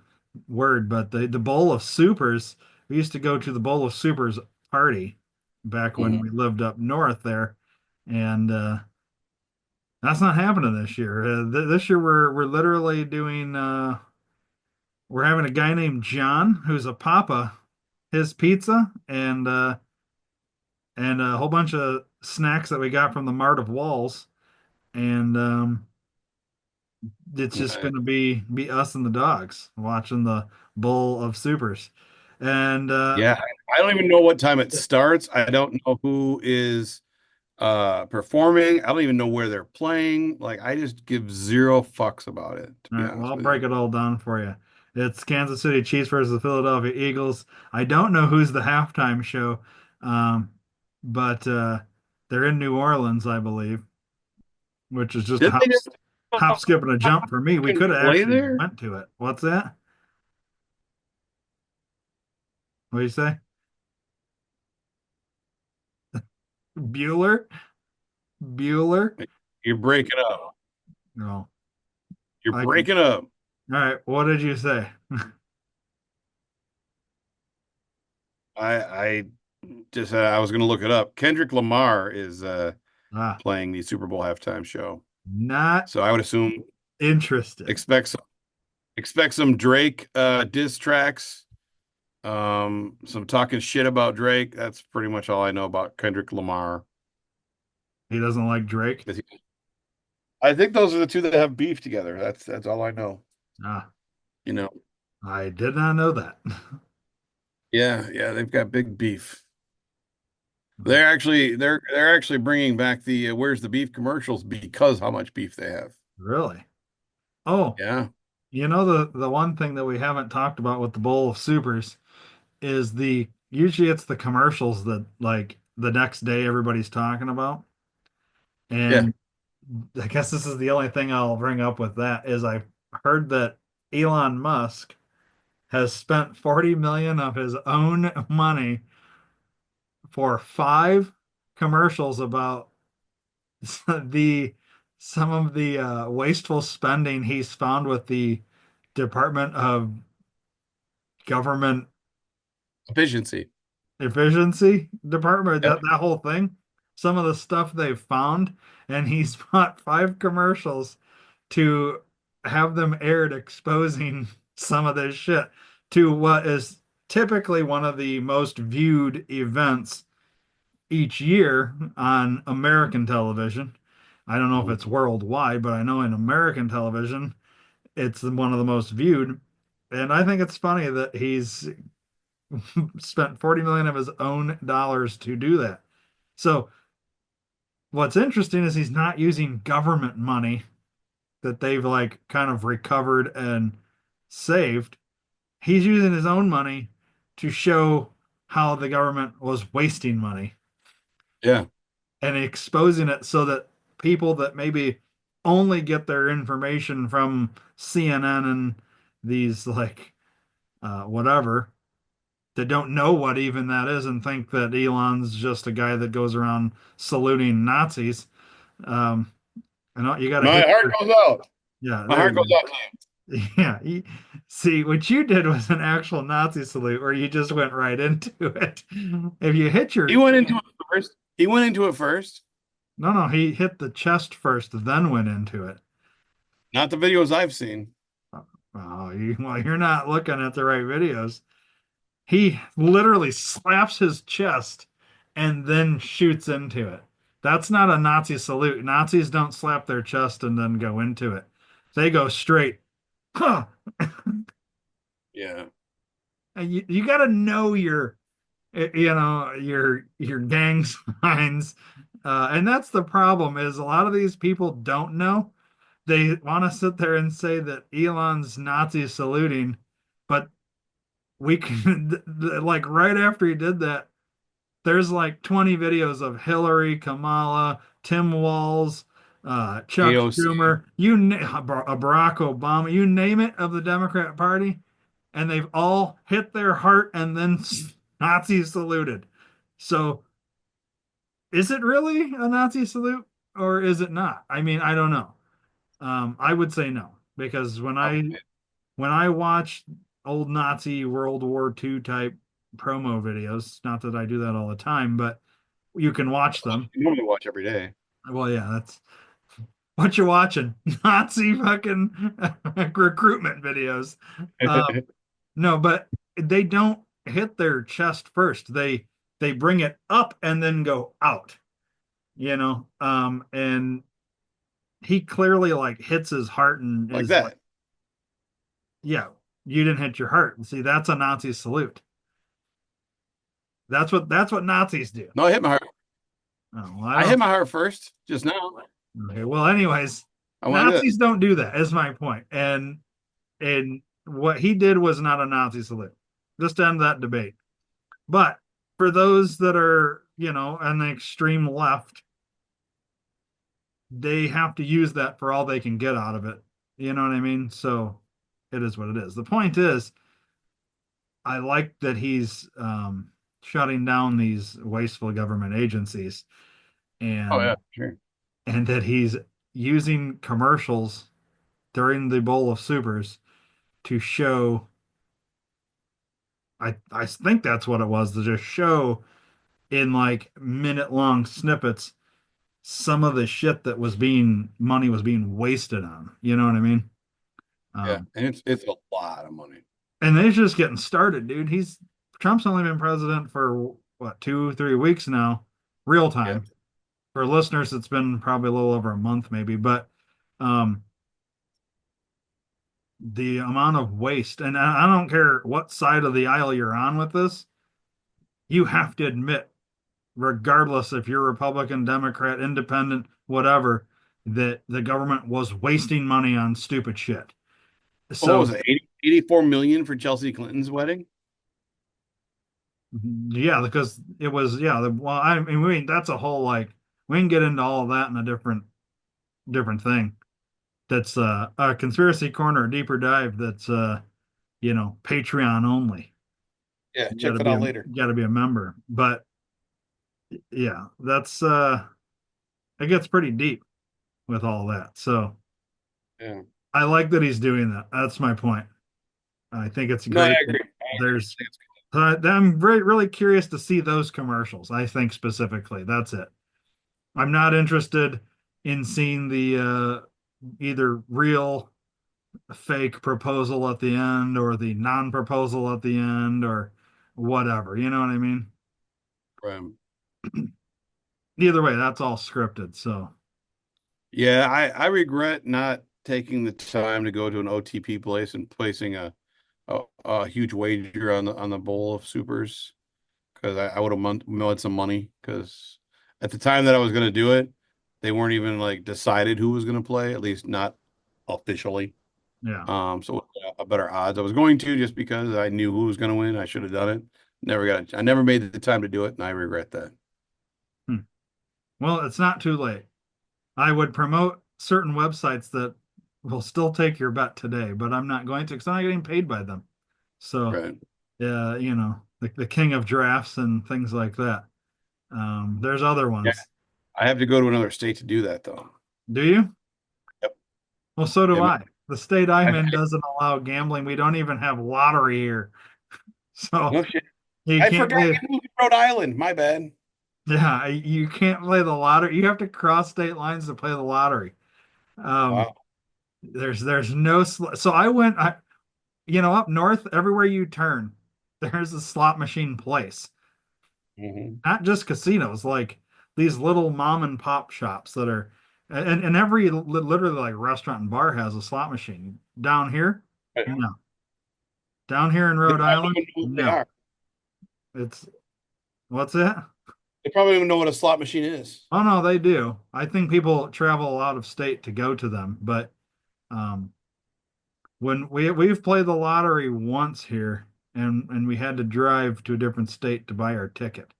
word, but the Bowl of Supers. We used to go to the Bowl of Supers party back when Mhm. we lived up north there, and that's not happening this year. This year we're literally doing. We're having a guy named John who's a papa, his pizza, and a whole bunch of snacks that we got from the Mart of Walls, and it's just Right. going to be us and the dogs watching the Bowl of Supers, and Yeah, I don't even know what time it starts. I don't know who is performing. I don't even know where they're playing. Like I just give zero fucks about it, to all be right, well, honest I'll with you. break it all down for you. It's Kansas City Chiefs versus the Philadelphia Eagles. I don't know who's the halftime show, um, but they're in New Orleans, I believe, which is just a Didn't they just hop, skip, and a jump for me. We fucking could have play actually there? went to it. What's that? What do you say? Bueller? Bueller? You're breaking up. No, You're I can. breaking up. All right, what did you say? I just I was gonna look it up. Kendrick Lamar is Ah, playing the Super Bowl halftime show. not So I would assume interested. expect some expect some Drake diss tracks, some talking shit about Drake. That's pretty much all I know about Kendrick Lamar. He doesn't like Drake. I think those are the two that have beef together. That's all I know. Ah, You know. I did not know that. Yeah, yeah, they've got big beef. But They're actually bringing back the "Where's the Beef" commercials because how much beef they have. really? Oh, Yeah, you know the one thing that we haven't talked about with the Bowl of Supers is the usually it's the commercials that like the next day everybody's talking about. yeah. And I guess this is the only thing I'll bring up with that is I've heard that Elon Musk has spent 40 million of his own money for five commercials about the some of the wasteful spending he's found with the Department of Government Efficiency. Efficiency Department, Yep. that whole thing, some of the stuff they've found, and he's bought 5 commercials to have them aired exposing some of this shit to what is typically one of the most viewed events each year on American television. I don't know if Mhm. it's worldwide, but I know in American television, it's one of the most viewed. And I think it's funny that he's spent 40 million of his own dollars to do that. So what's interesting is he's not using government money that they've like kind of recovered and saved. He's using his own money to show how the government was wasting money Yeah. and exposing it so that people that maybe only get their information from CNN and these like whatever that don't know what even that is and think that Elon's just a guy that goes around saluting Nazis. Um, I know you got to My hit heart your, goes out. yeah, My there heart goes you out to go. Yeah. See, what you did was an actual Nazi salute where you just went right into it. If you hit He your, went into it first. He went into it first. no, no, he hit the chest first, then went into it. Not the videos I've seen. Oh, well, you're not looking at the right videos. He literally slaps his chest and then shoots into it. That's not a Nazi salute. Nazis don't slap their chest and then go into it. They go straight. Huh. Yeah. And you got to know your gang signs. And that's the problem is a lot of these people don't know. They want to sit there and say that Elon's Nazi saluting, but we can like right after he did that, there's like 20 videos of Hillary, Kamala, Tim Walz, Chuck AOC. Schumer, Barack Obama, you name it of the Democrat Party, and they've all hit their heart and then Nazi saluted. So is it really a Nazi salute or is it not? I mean, I don't know. I would say no because when I watch old Nazi World War II type promo videos, not that I do that all the time, but you can watch them. You normally watch every day. Well, yeah, that's what you're watching. Nazi fucking recruitment videos. No, but they don't hit their chest first. They bring it up and then go out, and he clearly like hits his heart and Like is like, that. yeah, you didn't hit your heart. See, that's a Nazi salute. That's what Nazis do. No, I hit my heart. Oh, well, I I hit don't. my heart first just now. Okay, well, anyways, I want to do Nazis don't do that, is my point. And what he did was not a Nazi salute. Just to end that debate. But for those that are, on the extreme left, they have to use that for all they can get out of it. You know what I mean? So it is what it is. The point is, I like that he's shutting down these wasteful government agencies Oh and yeah, sure. and that he's using commercials during the Bowl of Supers to show. I think that's what it was to just show in like minute long snippets some of the shit that money was being wasted on. You know what I mean? Yeah, Um, and it's a lot of money. and they're just getting started, dude. Trump's only been president for what, 2, 3 weeks now, real Yeah. time. For listeners, it's been probably a little over a month, maybe, but um, the amount of waste, and I don't care what side of the aisle you're on with this, you have to admit, regardless if you're Republican, Democrat, Independent, whatever, that the government was wasting money on stupid shit. What was So, it? 84 million for Chelsea Clinton's wedding? yeah, because it was, yeah, well, I mean, that's a whole like, we can get into all of that in a different thing. That's a conspiracy corner, a deeper dive. That's Patreon only. Yeah, You got check to that be out later. a member. But yeah, that's it gets pretty deep with all that. So Yeah. I like that he's doing that. That's my point. I think it's No, I great that agree. I agree. there's I'm very really curious to see those commercials. I think specifically. That's it. I'm not interested in seeing the either real fake proposal at the end or the non-proposal at the end or whatever. You know what I mean? Right. Either way, that's all scripted. So Yeah, I regret not taking the time to go to an OTP place and placing a huge wager on the bowl of supers because I would have made some money because at the time that I was going to do it, they weren't even like decided who was going to play, at least not officially. yeah. So a better odds. I was going to just because I knew who was going to win. I should have done it. I never made the time to do it, and I regret that. Hmm. Well, it's not too late. I would promote certain websites that will still take your bet today, but I'm not going to because I'm not getting paid by them. So, Right. the king of drafts and things like that. There's other Yeah. ones. I have to go to another state to do that though. Do you? Yep. Well, so do Yeah, I. The state I'm I, in doesn't allow gambling. We don't even have lottery here. So no shit. you I can't forgot play, you moved to Rhode Island. My bad. yeah, you can't play the lottery. You have to cross state lines to play the lottery. Um, Wow. there's no, so up north, everywhere you turn, there's a slot machine place. Hmm. Not just casinos, like these little mom and pop shops that are, and every literally like restaurant and bar has a slot machine. Down here, no. Down here in They Rhode probably Island, don't know what they no. are. It's what's it? They probably don't even know what a slot machine is. Oh no, they do. I think people travel out of state to go to them, but um, when we've played the lottery once here, and we had to drive to a different state to buy our ticket.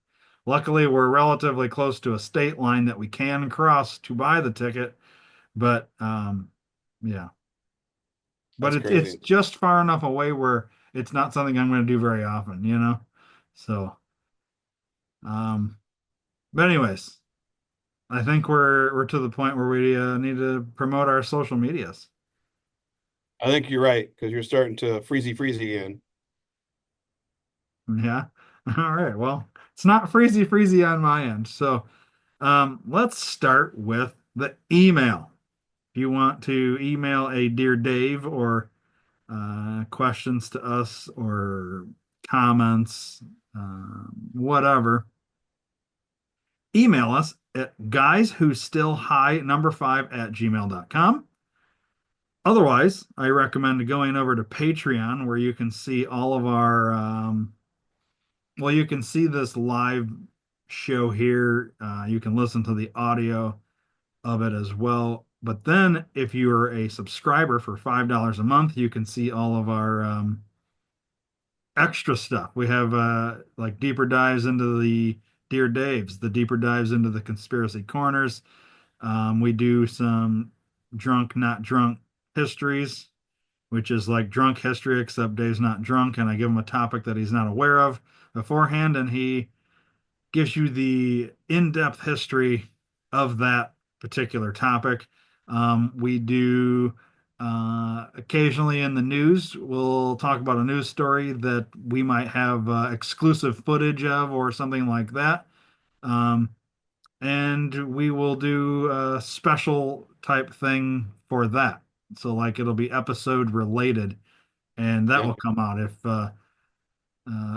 Luckily, we're relatively close to a state line that we can cross to buy the ticket, but yeah, but That's it's crazy. just far enough away where it's not something I'm going to do very often, you know. So, um, but anyways, I think we're to the point where we need to promote our social medias. I think you're right because you're starting to freezy again. Yeah. All right. Well, it's not freezy on my end. So, let's start with the email. If you want to email a Dear Dave or questions to us or comments, whatever, email us at guys who still high number five at gmail.com. Otherwise, I recommend going over to Patreon where you can see all of our well, you can see this live show here. You can listen to the audio of it as well. But then, if you're a subscriber for $5 a month, you can see all of our extra stuff. We have like deeper dives into the Dear Daves, the deeper dives into the conspiracy corners. We do some drunk, not drunk histories, which is like drunk history, except Dave's not drunk, and I give him a topic that he's not aware of beforehand, and he gives you the in-depth history of that particular topic. We do occasionally in the news, we'll talk about a news story that we might have exclusive footage of or something like that. Um, and we will do a special type thing for that. So, like, it'll be episode related, and that Yeah. will come out if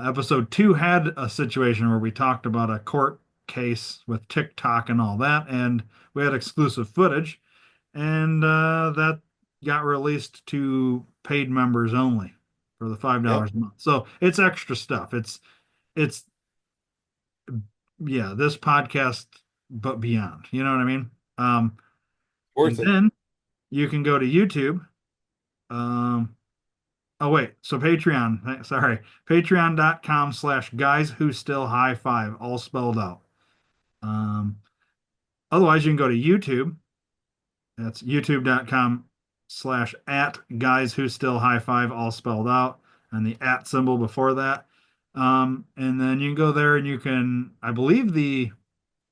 episode two had a situation where we talked about a court case with TikTok and all that, and we had exclusive footage, and that got released to paid members only for the five Yep. dollars a month. So it's extra stuff. It's yeah, this podcast, but beyond. You know what I mean? And Worth it. then you can go to YouTube. Um, Oh wait, so Patreon, sorry, patreon.com/ guys who still high five, all spelled out. Um, Otherwise you can go to YouTube. That's youtube.com/ at guys who still high five, all spelled out, and the at symbol before that. And then you can go there and you can, I believe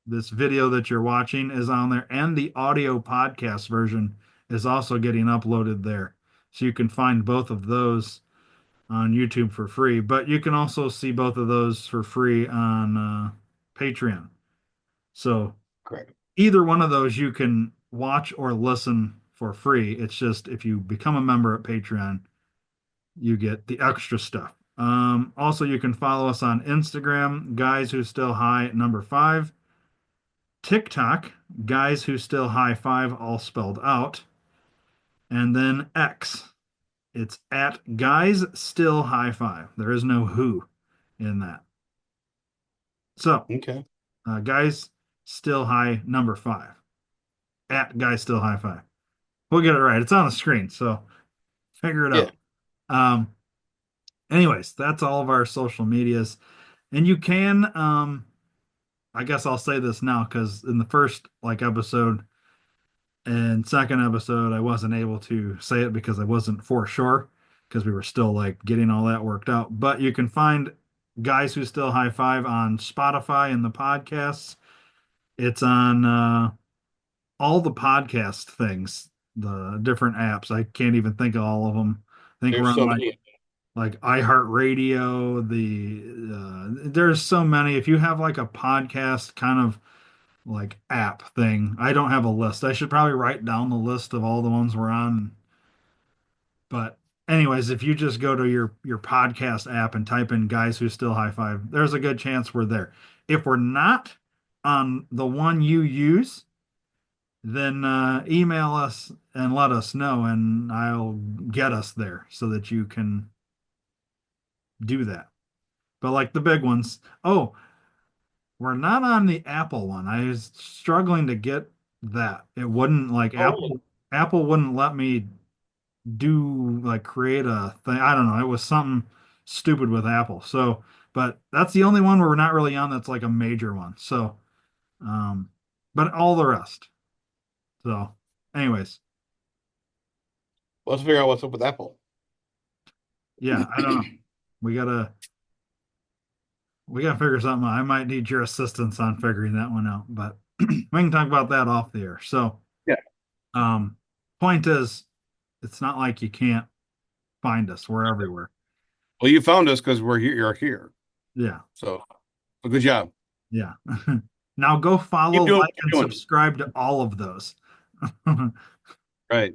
this video that you're watching is on there, and the audio podcast version is also getting uploaded there. So you can find both of those on YouTube for free, but you can also see both of those for free on Patreon. So Correct. either one of those you can watch or listen for free. It's just if you become a member at Patreon, you get the extra stuff. Also, you can follow us on Instagram, guys who still high number five, TikTok, guys who still high five, all spelled out, and then X. It's at guys still high five. There is no who in that. So, Okay. guys still high number five, at guys still high five. We'll get it right. It's on the screen, so figure it Yeah. out. Um, anyways, that's all of our social medias. And you can, I guess I'll say this now because in the first like episode and second episode, I wasn't able to say it because I wasn't for sure because we were still like getting all that worked out. But you can find Guys Who Still High Five on Spotify and the podcasts. It's on all the podcast things, the different apps. I can't even think of all of them. I think we're There's on so many. like iHeartRadio. There's so many. If you have like a podcast kind of like app thing, I don't have a list. I should probably write down the list of all the ones we're on. But anyways, if you just go to your podcast app and type in guys who still high five, there's a good chance we're there. If we're not on the one you use, then email us and let us know, and I'll get us there so that you can do that. But like the big ones, oh, we're not on the Apple one. I was struggling to get that. It wouldn't like Oh, really? Apple wouldn't let me do like create a thing. I don't know. It was something stupid with Apple. So, but that's the only one where we're not really on that's like a major one. So, um, but all the rest. So, anyways, Let's figure out what's up with Apple. yeah, I don't know. We gotta we gotta figure something out. I might need your assistance on figuring that one out, but we can talk about that off the air. So, Yeah. um, point is, it's not like you can't find us. We're everywhere. Well, you found us because we're here. You're here. Yeah, So, well, good job. yeah. Now go follow, Keep doing what like, and you're doing. subscribe to all of those. Right.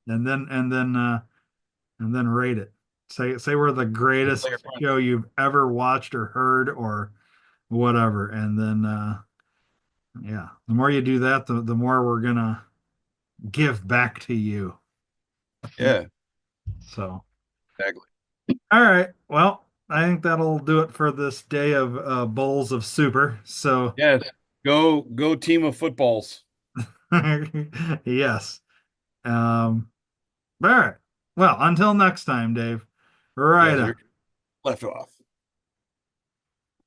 And then rate it. Say we're the Player greatest friend. show you've ever watched or heard or whatever. And then yeah, the more you do that, the more we're gonna give back to you. Yeah. So, Exactly. all right. Well, I think that'll do it for this day of bowls of super. So, Yes. Go team of footballs. yes. Um, all right. Well, until next time, Dave. Yes, Right you're on. left off.